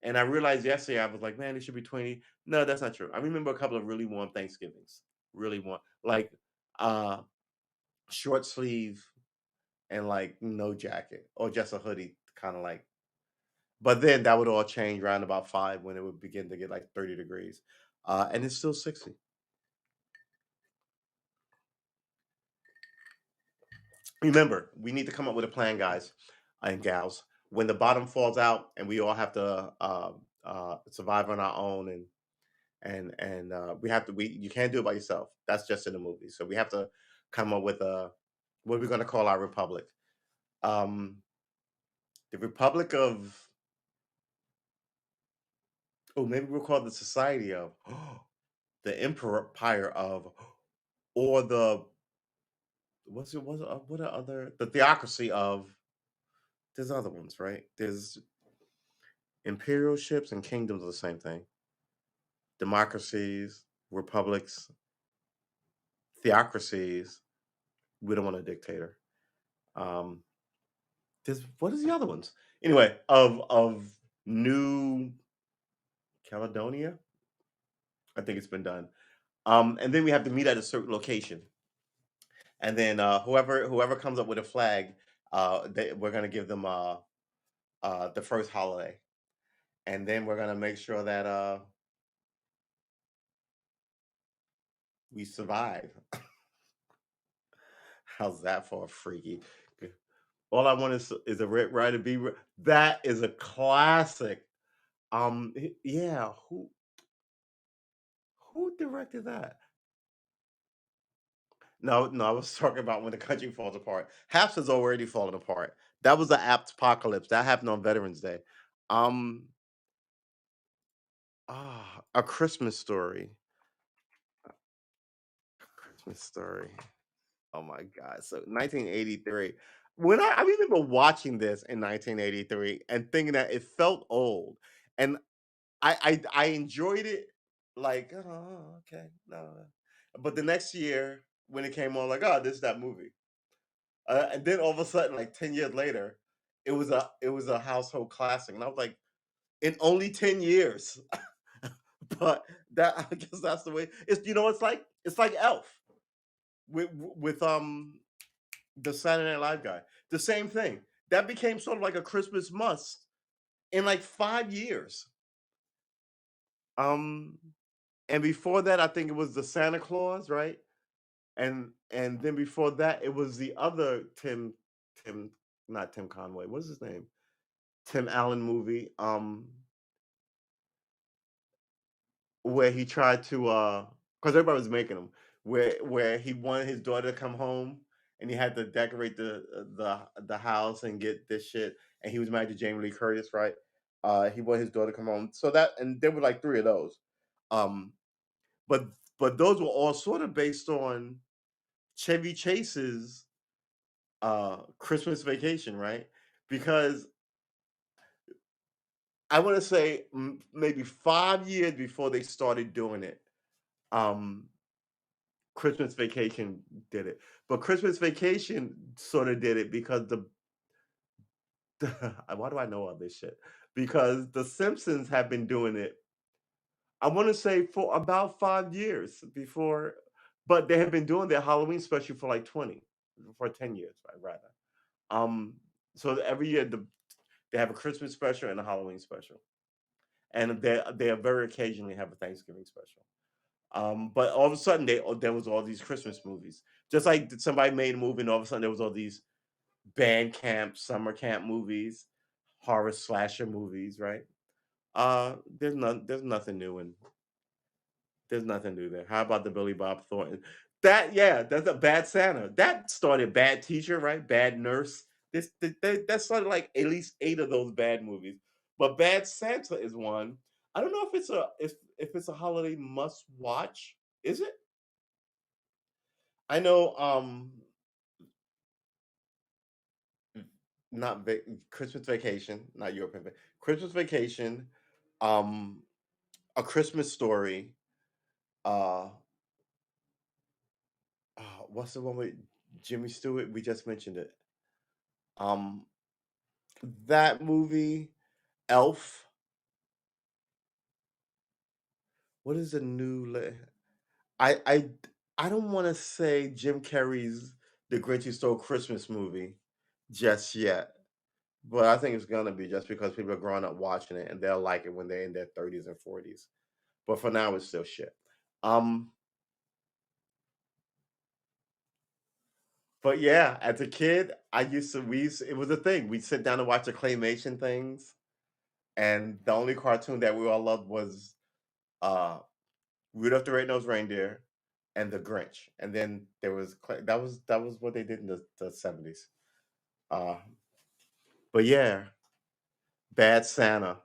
And I realized yesterday I was like, man, it should be 20. No, that's not true. I remember a couple of really warm Thanksgivings. Really warm, like uh short sleeve and like no jacket or just a hoodie, kind of like. But then that would all change around about 5 when it would begin to get like 30 degrees. And it's still 60. Remember, we need to come up with a plan, guys and gals. When the bottom falls out and we all have to survive on our own, and we have to we you can't do it by yourself. That's just in the movie. So we have to come up with a what we're going to call our republic. Um, the Republic of maybe we'll call it the Society of the Empire of or the what are other the theocracy of there's other ones, right? There's imperial ships and kingdoms are the same thing. Democracies, republics, theocracies. We don't want a dictator. Um, there's what is the other ones? Anyway, of New Caledonia, I think it's been done. And then we have to meet at a certain location, and then whoever comes up with a flag, we're gonna give them the first holiday, and then we're gonna make sure that we survive. How's that for a freaky? All I want is a Red Ryder be. That is a classic. Yeah. Who directed that? No, no, I was talking about when the country falls apart. Half has already fallen apart. That was the apt apocalypse. That happened on Veterans Day. Um, a Christmas story. Christmas story. Oh my God. So 1983. When I remember watching this in 1983 and thinking that it felt old, and I enjoyed it, like, "Oh, okay, no." But the next year when it came on, like, "Oh, this is that movie." And then all of a sudden, like 10 years later, it was a household classic, and I was like, "In only 10 years." But that I guess that's the way it's it's like Elf with the Saturday Night Live guy. The same thing. That became sort of like a Christmas must in like 5 years. Um, and before that, I think it was the Santa Claus, right? And then before that, it was the other Tim not Tim Conway. What's his name? Tim Allen movie. Where he tried to, because everybody was making them, where he wanted his daughter to come home, and he had to decorate the house and get this shit, and he was married to Jamie Lee Curtis, right? He wanted his daughter to come home. So that and there were like 3 of those. Um, but but those were all sort of based on Chevy Chase's, Christmas Vacation, right? Because I wanna say, maybe 5 years before they started doing it, um Christmas Vacation did it, but Christmas Vacation sorta did it because why do I know all this shit? Because The Simpsons have been doing it, I wanna say for about 5 years before, but they have been doing their Halloween special for like 20, for 10 years, right, rather. Um, so every year they have a Christmas special and a Halloween special, and they very occasionally have a Thanksgiving special. But all of a sudden, there was all these Christmas movies. Just like somebody made a movie, and all of a sudden there was all these band camp, summer camp movies, horror slasher movies, right? There's nothing new, and there's nothing new there. How about the Billy Bob Thornton? Yeah, that's a Bad Santa. That started Bad Teacher, right? Bad Nurse. That started like at least 8 of those bad movies. But Bad Santa is one. I don't know if it's a holiday must watch. Is it? I know, mm, not Christmas Vacation, not European Christmas Vacation, um, A Christmas Story, uh, what's the one with Jimmy Stewart? We just mentioned it. Um, that movie, Elf. What is the new? I I I don't want to say Jim Carrey's The Grinch Who Stole Christmas movie just yet, but I think it's gonna be just because people are growing up watching it and they'll like it when they're in their 30s and 40s. But for now, it's still shit. Um, but yeah, as a kid, I used to we used, it was a thing. We'd sit down and watch the claymation things, and the only cartoon that we all loved was uh Rudolph the Red-Nosed Reindeer and the Grinch. And then there was that was what they did in the 70s. Uh, but yeah, Bad Santa.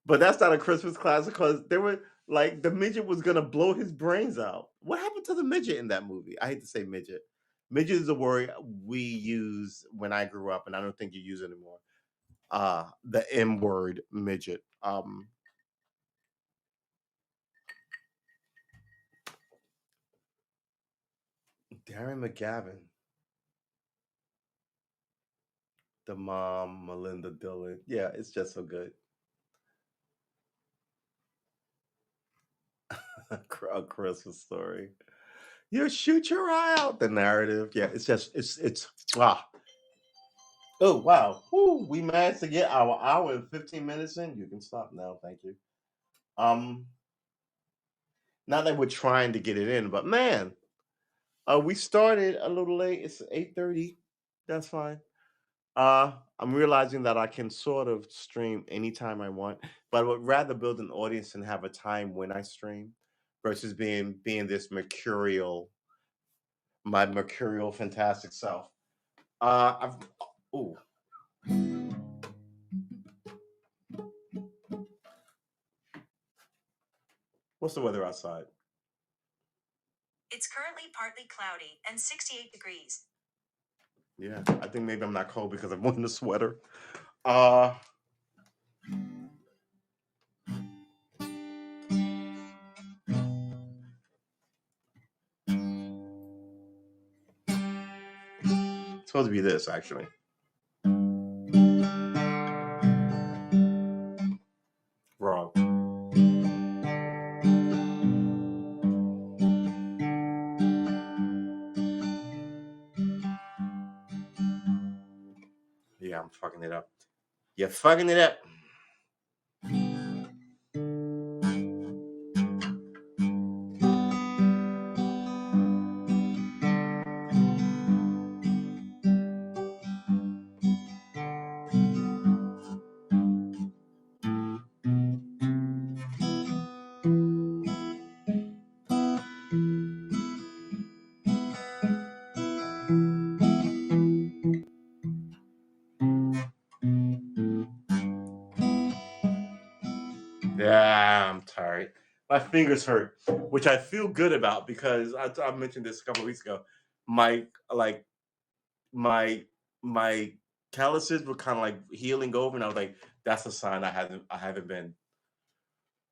But that's not a Christmas classic because they were like the midget was gonna blow his brains out. What happened to the midget in that movie? I hate to say midget. Midget is a word we use when I grew up, and I don't think you use it anymore. The M word, midget. Darren McGavin, the mom, Melinda Dillon. Yeah, it's just so good. A Christmas Story. You shoot your eye out. The narrative. Yeah, it's ah. Oh wow. Whew, we managed to get our hour and 15 minutes in. You can stop now. Thank you. Um, Not that we're trying to get it in, but man, we started a little late. It's 8:30. That's fine. I'm realizing that I can sort of stream anytime I want, but I would rather build an audience and have a time when I stream versus being this my mercurial fantastic self. I've oh, what's the weather outside? It's currently partly cloudy and 68 degrees. Yeah, I think maybe I'm not cold because I'm wearing a sweater. Uh, it's supposed to be this actually. Wrong. Yeah, I'm fucking it up. You're fucking it up. Yeah, I'm tired. My fingers hurt, which I feel good about because I mentioned this a couple of weeks ago. My like my my calluses were kind of like healing over, and I was like, that's a sign I haven't been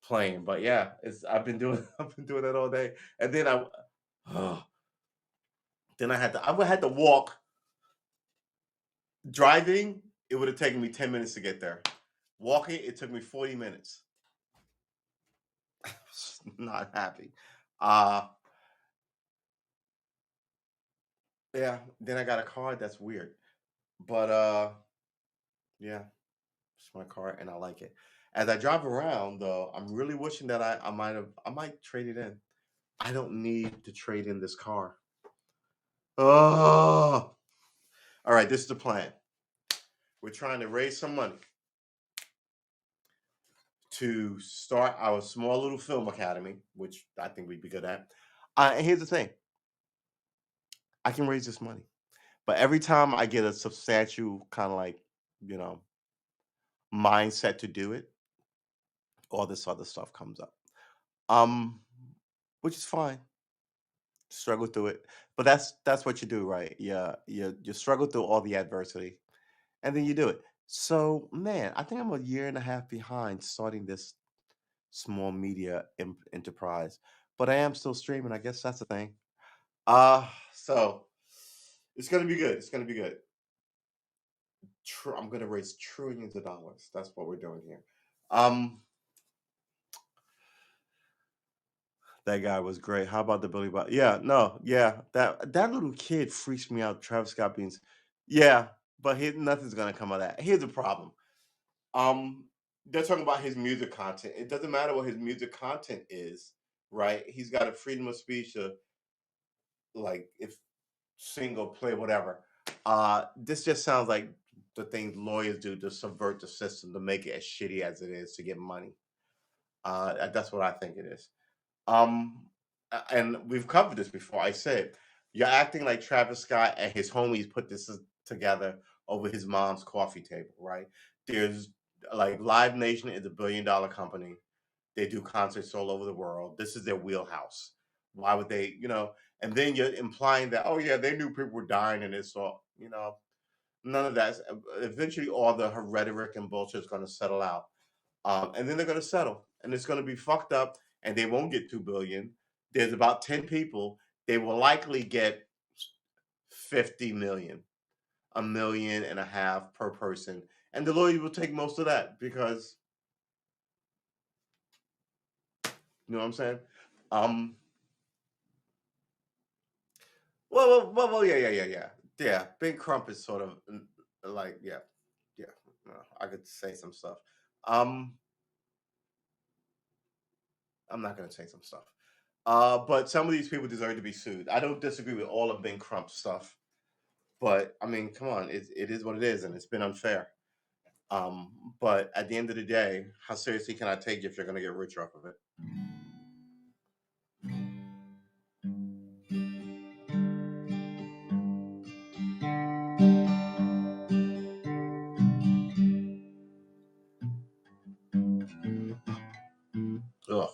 playing. But yeah, it's I've been doing I've been doing that all day, and then then I would had to walk. Driving, it would have taken me 10 minutes to get there. Walking, it took me 40 minutes. Not happy. Uh yeah. Then I got a car. That's weird, but yeah, it's my car, and I like it. As I drive around, though, I'm really wishing that I might trade it in. I don't need to trade in this car. Oh, all right. This is the plan. We're trying to raise some money to start our small little film academy, which I think we'd be good at. And here's the thing: I can raise this money, but every time I get a substantial kind of like you know mindset to do it, all this other stuff comes up. Um, which is fine. Struggle through it, but that's what you do, right? Yeah, you struggle through all the adversity, and then you do it. So, man, I think I'm a year and a half behind starting this small media enterprise, but I am still streaming. I guess that's the thing. So it's gonna be good. It's gonna be good. I'm gonna raise trillions of dollars. That's what we're doing here. Um, that guy was great. How about the Billy Bob? Yeah, no, yeah. That little kid freaks me out. Travis Scott Beans. Yeah, but nothing's gonna come of that. Here's the problem. Um, they're talking about his music content. It doesn't matter what his music content is, right? He's got a freedom of speech to like if single play whatever. This just sounds like the things lawyers do to subvert the system to make it as shitty as it is to get money. That's what I think it is. And we've covered this before. I said you're acting like Travis Scott and his homies put this together over his mom's coffee table, right? There's like Live Nation is $1 billion company. They do concerts all over the world. This is their wheelhouse. Why would they, And then you're implying that, oh yeah, they knew people were dying and it's all, none of that. Eventually, all the rhetoric and bullshit is going to settle out, and then they're going to settle, and it's going to be fucked up, and they won't get 2 billion. There's about 10 people. They will likely get 50 million, a million and a half per person, and the lawyer will take most of that because you know what I'm saying. Um, well, yeah. Big Crump is sort of like, yeah. I could say some stuff. Um, I'm not going to say some stuff. But some of these people deserve to be sued. I don't disagree with all of Ben Crump's stuff, but I mean, come on, it is what it is, and it's been unfair. But at the end of the day, how seriously can I take you if you're going to get rich off of it? Ugh.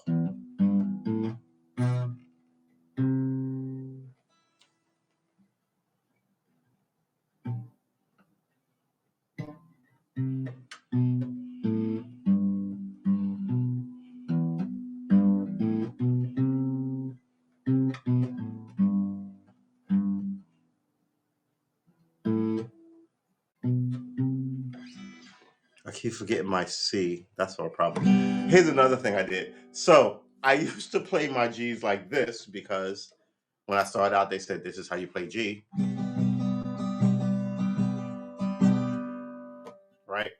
I keep forgetting my C. That's our problem. Here's another thing I did. So I used to play my G's like this because when I started out, they said this is how you play G, right?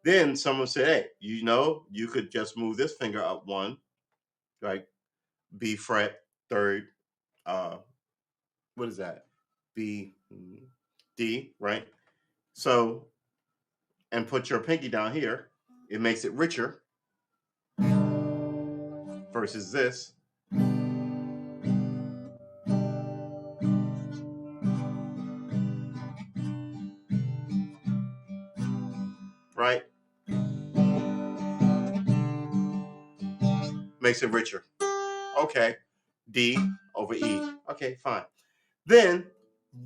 Then someone said, hey, you could just move this finger up one, like B fret, third, uh, what is that? B, D, right? So, and put your pinky down here. It makes it richer versus this, right? Makes it richer. Okay. D over E. Okay, fine. Then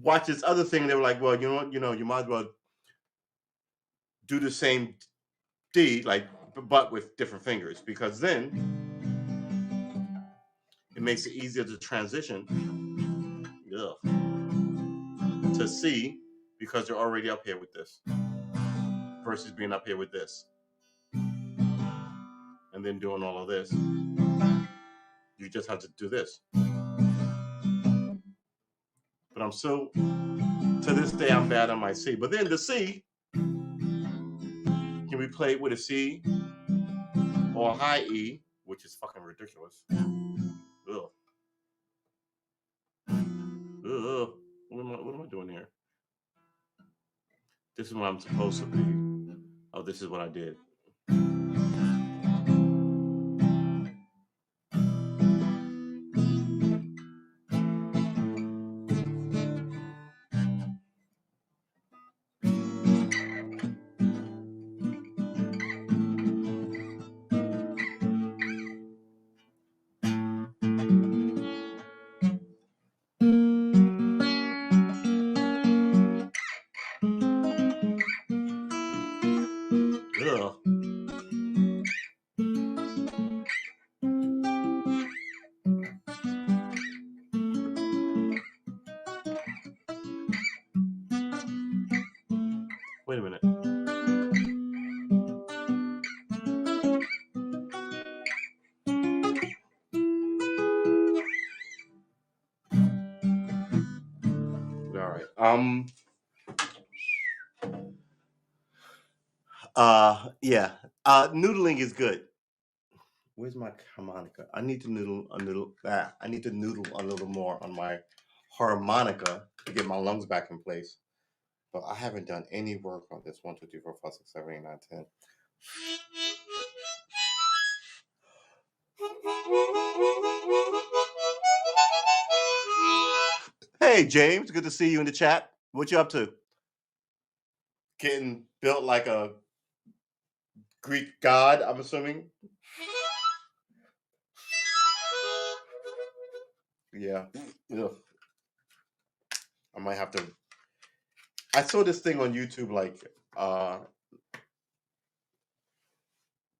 watch this other thing. They were like, well, you know what? You might as well do the same D, like, but with different fingers, because then it makes it easier to transition to C because you're already up here with this versus being up here with this and then doing all of this. You just have to do this. But I'm still, to this day, I'm bad on my C. But then the C can be played with a C or a high E, which is fucking ridiculous. Ugh. Ugh. What am I doing here? This is what I'm supposed to be. Oh, this is what I did. Ugh. Wait a minute. All right. Yeah. Noodling is good. Where's my harmonica? I need to noodle a little. I need to noodle a little more on my harmonica to get my lungs back in place. But I haven't done any work on this. 1, 2, 3, 4, 5, 6, 7, 8, 9, 10. Hey James, good to see you in the chat. What you up to? Getting built like a Greek god, I'm assuming. Yeah. Ugh. I might have to. I saw this thing on YouTube, like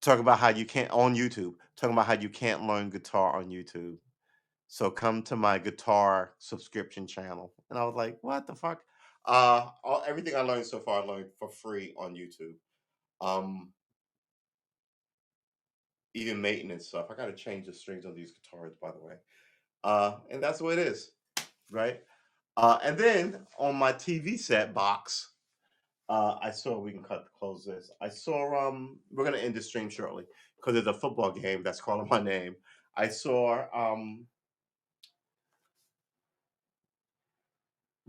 talking about how you can't on YouTube, talking about how you can't learn guitar on YouTube. So come to my guitar subscription channel. And I was like, what the fuck? Everything I learned so far, I learned for free on YouTube. Even maintenance stuff. I gotta change the strings on these guitars, by the way. And that's what it is, right? And then on my TV set box, I saw we can close this. I saw we're gonna end the stream shortly because there's a football game that's calling my name. I saw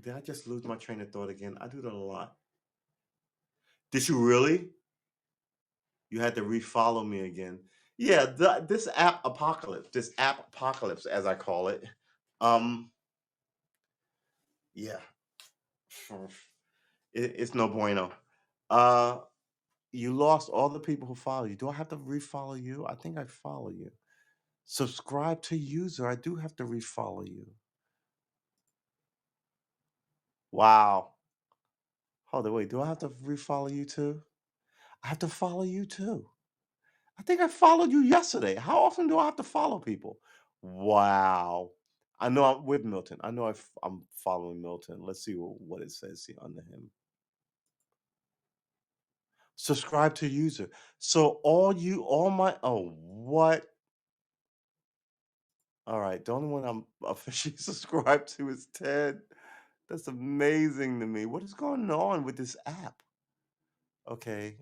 did I just lose my train of thought again? I do that a lot. Did you really? You had to refollow me again. Yeah, this app apocalypse, as I call it. Yeah, it's no bueno. Uh, you lost all the people who follow you. Do I have to refollow you? I think I follow you. Subscribe to user. I do have to refollow you. Wow. Hold on, wait. Do I have to refollow you too? I have to follow you too. I think I followed you yesterday. How often do I have to follow people? Wow. I know I'm with Milton. I know I'm following Milton. Let's see what it says here under him. Subscribe to user. So all my what? All right, the only one I'm officially subscribed to is Ted. That's amazing to me. What is going on with this app? Okay,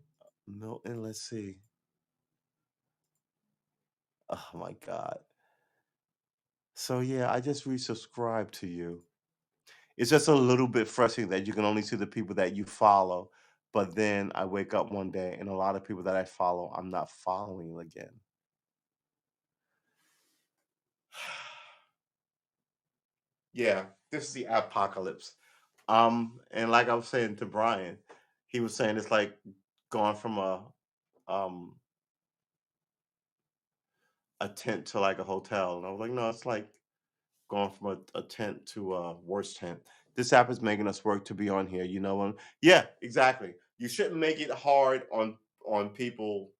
Milton, let's see. Oh my God. So yeah, I just resubscribed to you. It's just a little bit frustrating that you can only see the people that you follow. But then I wake up one day and a lot of people that I follow, I'm not following again. Yeah, this is the apocalypse. And like I was saying to Brian, he was saying it's like going from um a tent to like a hotel. And I was like, no, it's like going from a tent to a worse tent. This app is making us work to be on here. You know, yeah, exactly. You shouldn't make it hard on people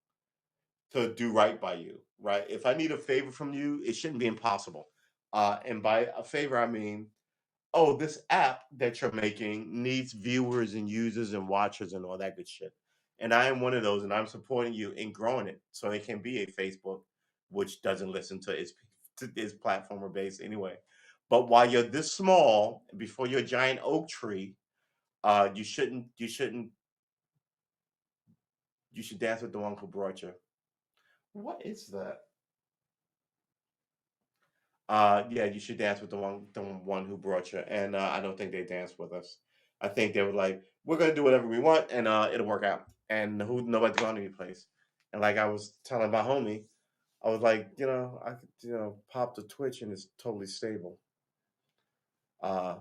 to do right by you, right? If I need a favor from you, it shouldn't be impossible. And by a favor, I mean, oh, this app that you're making needs viewers and users and watchers and all that good shit. And I am one of those, and I'm supporting you in growing it so it can be a Facebook, which doesn't listen to its platform or base anyway. But while you're this small, before you're a giant oak tree, you should dance with the one who brought you. What is that? Yeah, you should dance with the one who brought you. And I don't think they danced with us. I think they were like, we're gonna do whatever we want, and it'll work out. And nobody's going any place. And like I was telling my homie, I was like, I could, pop the Twitch and it's totally stable. Uh,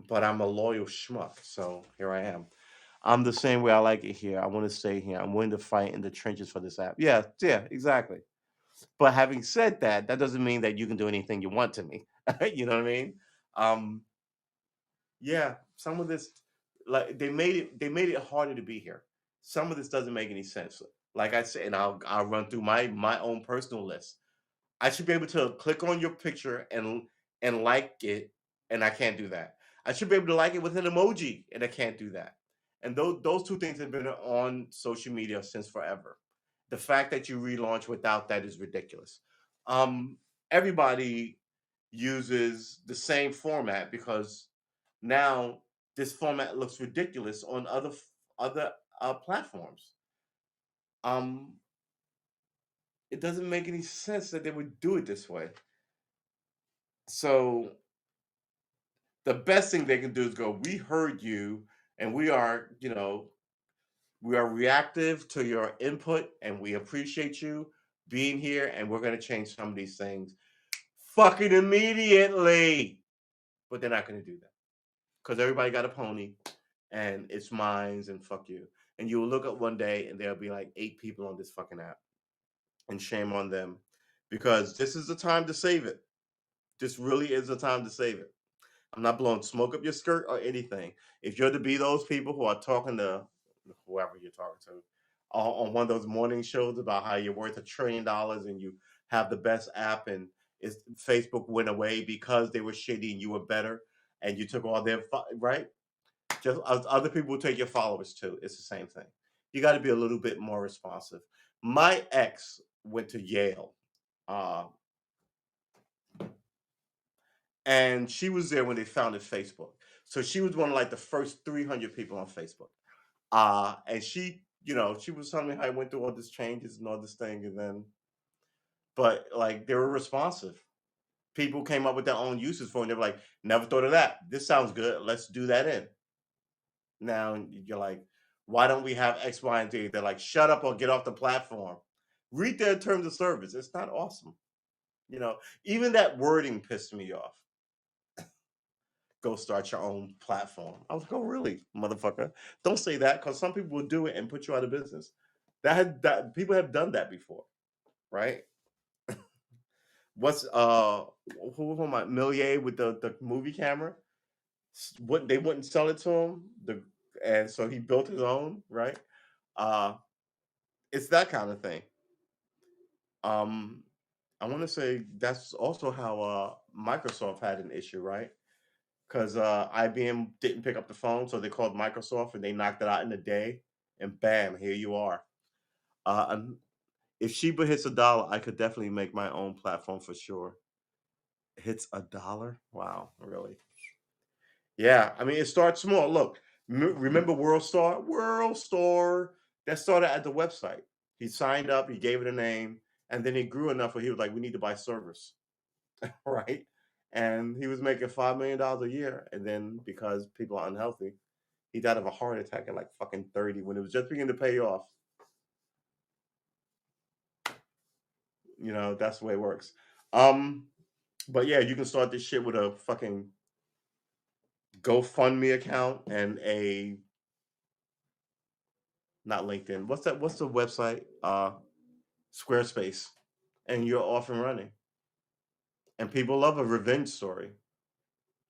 but I'm a loyal schmuck, so here I am. I'm the same way I like it here. I want to stay here. I'm willing to fight in the trenches for this app. Yeah, yeah, exactly. But having said that, that doesn't mean that you can do anything you want to me. You know what I mean? Um, yeah, some of this, like they made it harder to be here. Some of this doesn't make any sense. Like I said, and I'll run through my own personal list. I should be able to click on your picture and like it, and I can't do that. I should be able to like it with an emoji, and I can't do that. And those two things have been on social media since forever. The fact that you relaunch without that is ridiculous. Um, Everybody uses the same format because now this format looks ridiculous on other platforms. Um, it doesn't make any sense that they would do it this way. So the best thing they can do is go, we heard you and we are reactive to your input and we appreciate you being here and we're going to change some of these things fucking immediately. But they're not going to do that because everybody got a pony and it's mines and fuck you. And you'll look up one day and there'll be like 8 people on this fucking app, and shame on them because this is the time to save it. This really is the time to save it. I'm not blowing smoke up your skirt or anything. If you're to be those people who are talking to whoever you're talking to on one of those morning shows about how you're worth $1 trillion and you have the best app and Facebook went away because they were shitty and you were better and you took all their right. Just other people will take your followers too. It's the same thing. You got to be a little bit more responsive. My ex went to Yale. Uh, and she was there when they founded Facebook. So she was one of like the first 300 people on Facebook. And she was telling me how I went through all these changes and all this thing, and then, but like they were responsive. People came up with their own uses for it. And they were like, never thought of that. This sounds good. Let's do that in. Now you're like, why don't we have X, Y, and Z? They're like, shut up or get off the platform. Read their terms of service. It's not awesome. Even that wording pissed me off. Go start your own platform. I was like, oh, really, motherfucker? Don't say that because some people will do it and put you out of business. That people have done that before, right? What's who was my Millier with the movie camera? What they wouldn't sell it to him, and so he built his own, right? Uh, it's that kind of thing. Um, I want to say that's also how Microsoft had an issue, right? Because IBM didn't pick up the phone, so they called Microsoft and they knocked it out in a day, and bam, here you are. And if Sheba hits $1, I could definitely make my own platform for sure. Hits $1? Wow, really? Yeah, I mean, it starts small. Look, remember WorldStar? WorldStar that started at the website. He signed up, he gave it a name, and then he grew enough where he was like, "We need to buy servers," right? And he was making $5 million a year, and then because people are unhealthy, he died of a heart attack at like fucking 30 when it was just beginning to pay off. That's the way it works. Um, but yeah, you can start this shit with a fucking GoFundMe account and a not LinkedIn. What's that? What's the website? Squarespace, and you're off and running. And people love a revenge story.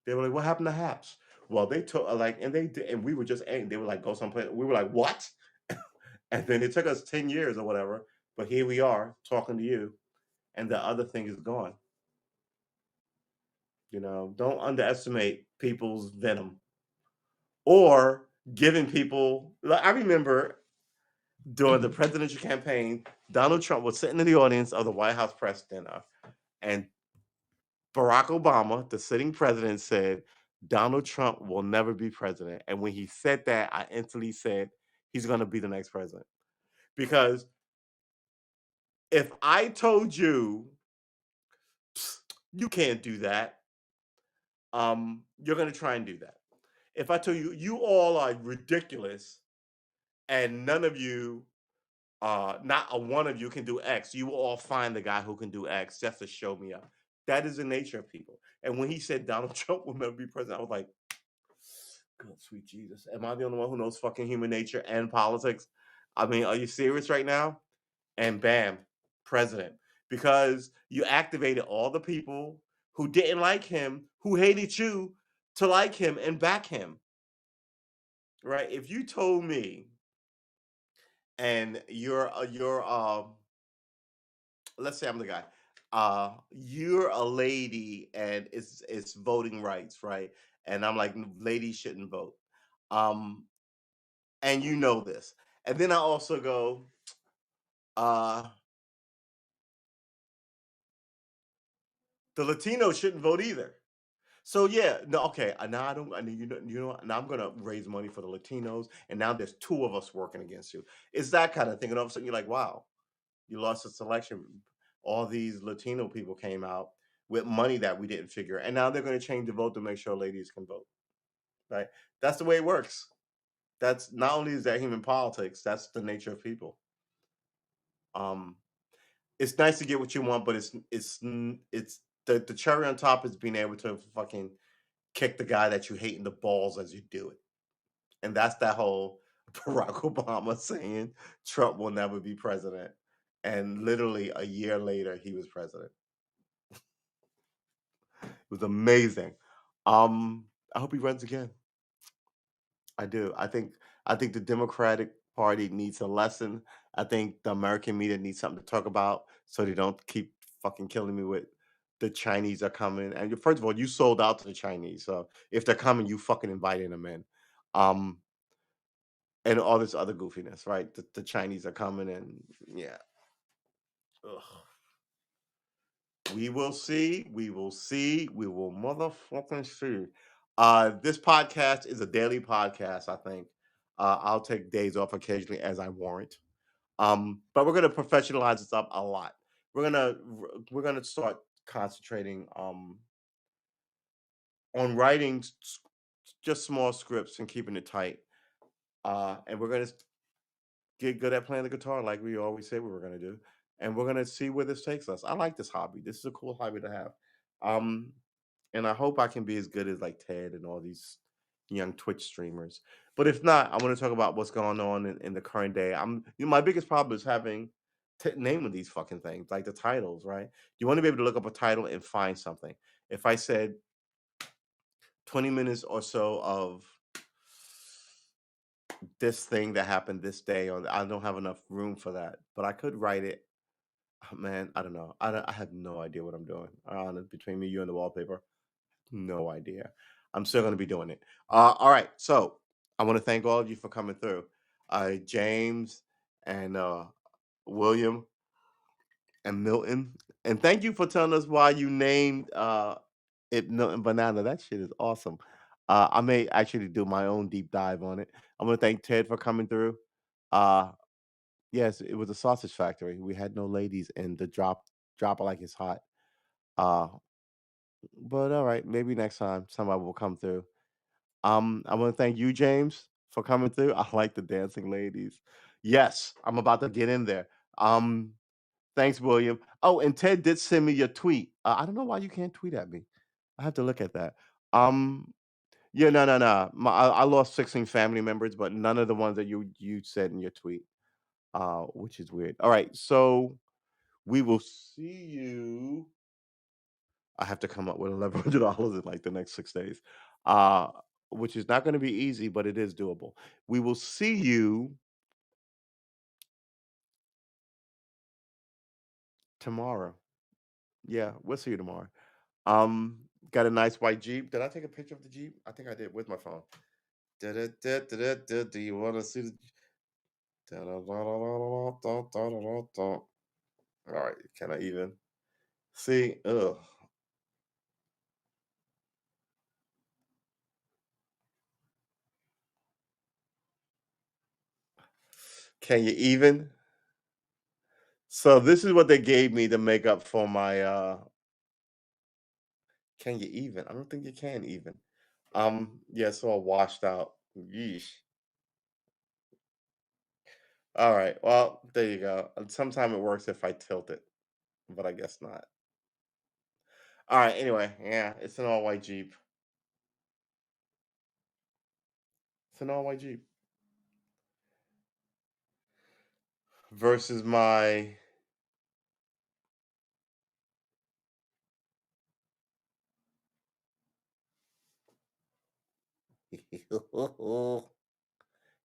They were like, "What happened to Haps?" Well, they took and they did, and we were just angry. They were like, "Go someplace." We were like, "What?" And then it took us 10 years or whatever, but here we are talking to you, and the other thing is gone. Don't underestimate people's venom or giving people. Like, I remember during the presidential campaign, Donald Trump was sitting in the audience of the White House press dinner, and Barack Obama, the sitting president, said, Donald Trump will never be president. And when he said that, I instantly said, he's going to be the next president. Because if I told you, you can't do that, you're going to try and do that. If I tell you, you all are ridiculous and none of you, not a one of you can do X, you will all find the guy who can do X just to show me up. That is the nature of people. And when he said Donald Trump will never be president, I was like, good sweet Jesus. Am I the only one who knows fucking human nature and politics? I mean, are you serious right now? And bam, president. Because you activated all the people who didn't like him, who hated you, to like him and back him. Right? If you told me and let's say I'm the guy. You're a lady and it's voting rights, right? And I'm like, ladies shouldn't vote. Um, and you know this. And then I also go, uh, the Latinos shouldn't vote either. So yeah, no, okay. Now I don't. I mean, Now I'm gonna raise money for the Latinos, and now there's two of us working against you. It's that kind of thing, and all of a sudden you're like, wow, you lost this election. All these Latino people came out with money that we didn't figure, and now they're going to change the vote to make sure ladies can vote. Right? That's the way it works. That's not only is that human politics. That's the nature of people. Um, it's nice to get what you want, but it's the cherry on top is being able to fucking kick the guy that you hate in the balls as you do it. And that's that whole Barack Obama saying Trump will never be president. And literally a year later, he was president. It was amazing. I hope he runs again. I do. I think the Democratic Party needs a lesson. I think the American media needs something to talk about so they don't keep fucking killing me with the Chinese are coming. And first of all, you sold out to the Chinese. So if they're coming, you fucking inviting them in. Um, and all this other goofiness, right? The Chinese are coming and yeah. Ugh. We will see. We will see. We will motherfucking see. This podcast is a daily podcast, I think. I'll take days off occasionally as I warrant. But we're gonna professionalize this up a lot. We're gonna start concentrating on writing just small scripts and keeping it tight. And we're gonna get good at playing the guitar like we always say we were gonna do. And we're gonna see where this takes us. I like this hobby. This is a cool hobby to have. Um, and I hope I can be as good as like Ted and all these young Twitch streamers. But if not, I want to talk about what's going on in the current day. My biggest problem is having naming these fucking things, like the titles, right? You want to be able to look up a title and find something. If I said 20 minutes or so of this thing that happened this day, or I don't have enough room for that, but I could write it. Man, I don't know. I have no idea what I'm doing. Between me, you, and the wallpaper, no idea. I'm still going to be doing it. All right. So I want to thank all of you for coming through. James and William and Milton. And thank you for telling us why you named it Milton Banana. That shit is awesome. I may actually do my own deep dive on it. I'm gonna thank Ted for coming through. Uh yes, it was a sausage factory. We had no ladies and the drop like it's hot. Uh but all right, maybe next time somebody will come through. I want to thank you, James, for coming through. I like the dancing ladies. Yes, I'm about to get in there. Um, Thanks, William. Oh, and Ted did send me your tweet. I don't know why you can't tweet at me. I have to look at that. Um, yeah, no, no, no. I lost 16 family members, but none of the ones that you said in your tweet. Which is weird. All right, so we will see you. I have to come up with $1,100 in like the next 6 days, uh, which is not going to be easy, but it is doable. We will see you tomorrow. Yeah, we'll see you tomorrow. Um, got a nice white Jeep. Did I take a picture of the Jeep? I think I did with my phone. Da-da-da-da-da-da. Do you want to see the? Da-da-da-da-da-da-da-da-da-da. All right, can I even see? Ugh. Can you even? So this is what they gave me to make up for my can you even? I don't think you can even. Yeah, it's all washed out. Yeesh. All right. Well, there you go. Sometime it works if I tilt it, but I guess not. All right. Anyway, yeah, it's an all white Jeep. It's an all white Jeep versus my.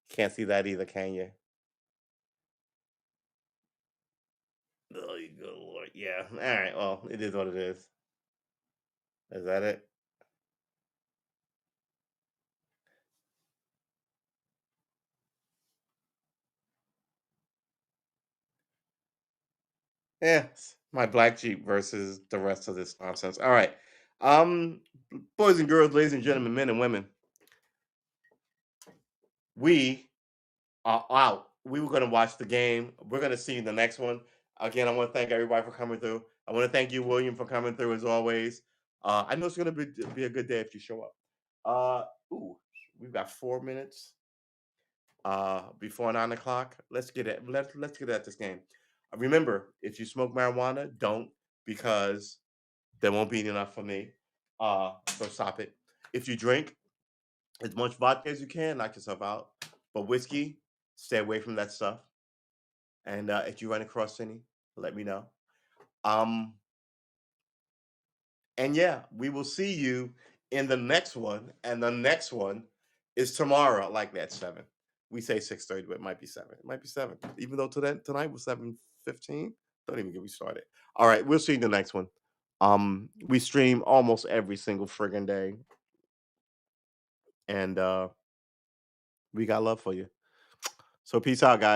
Can't see that either, can you? Oh, you good lord. Yeah. All right. Well, it is what it is. Is that it? Yeah. It's my black Jeep versus the rest of this nonsense. All right. Um, Boys and girls, ladies and gentlemen, men and women, we are out. We were going to watch the game. We're going to see you in the next one. Again, I want to thank everybody for coming through. I want to thank you, William, for coming through as always. I know it's going to be a good day if you show up. Ooh, we've got 4 minutes before 9 o'clock. Let's get at this game. Remember, if you smoke marijuana, don't because there won't be enough for me. So stop it. If you drink, as much vodka as you can, knock yourself out. But whiskey, stay away from that stuff. And if you run across any, let me know. Um, and yeah, we will see you in the next one. And the next one is tomorrow, like that 7. We say 6:30, but it might be 7. It might be 7. Even though tonight was 7:15. Don't even get me started. All right, we'll see you in the next one. We stream almost every single friggin' day. And we got love for you. So peace out, guys.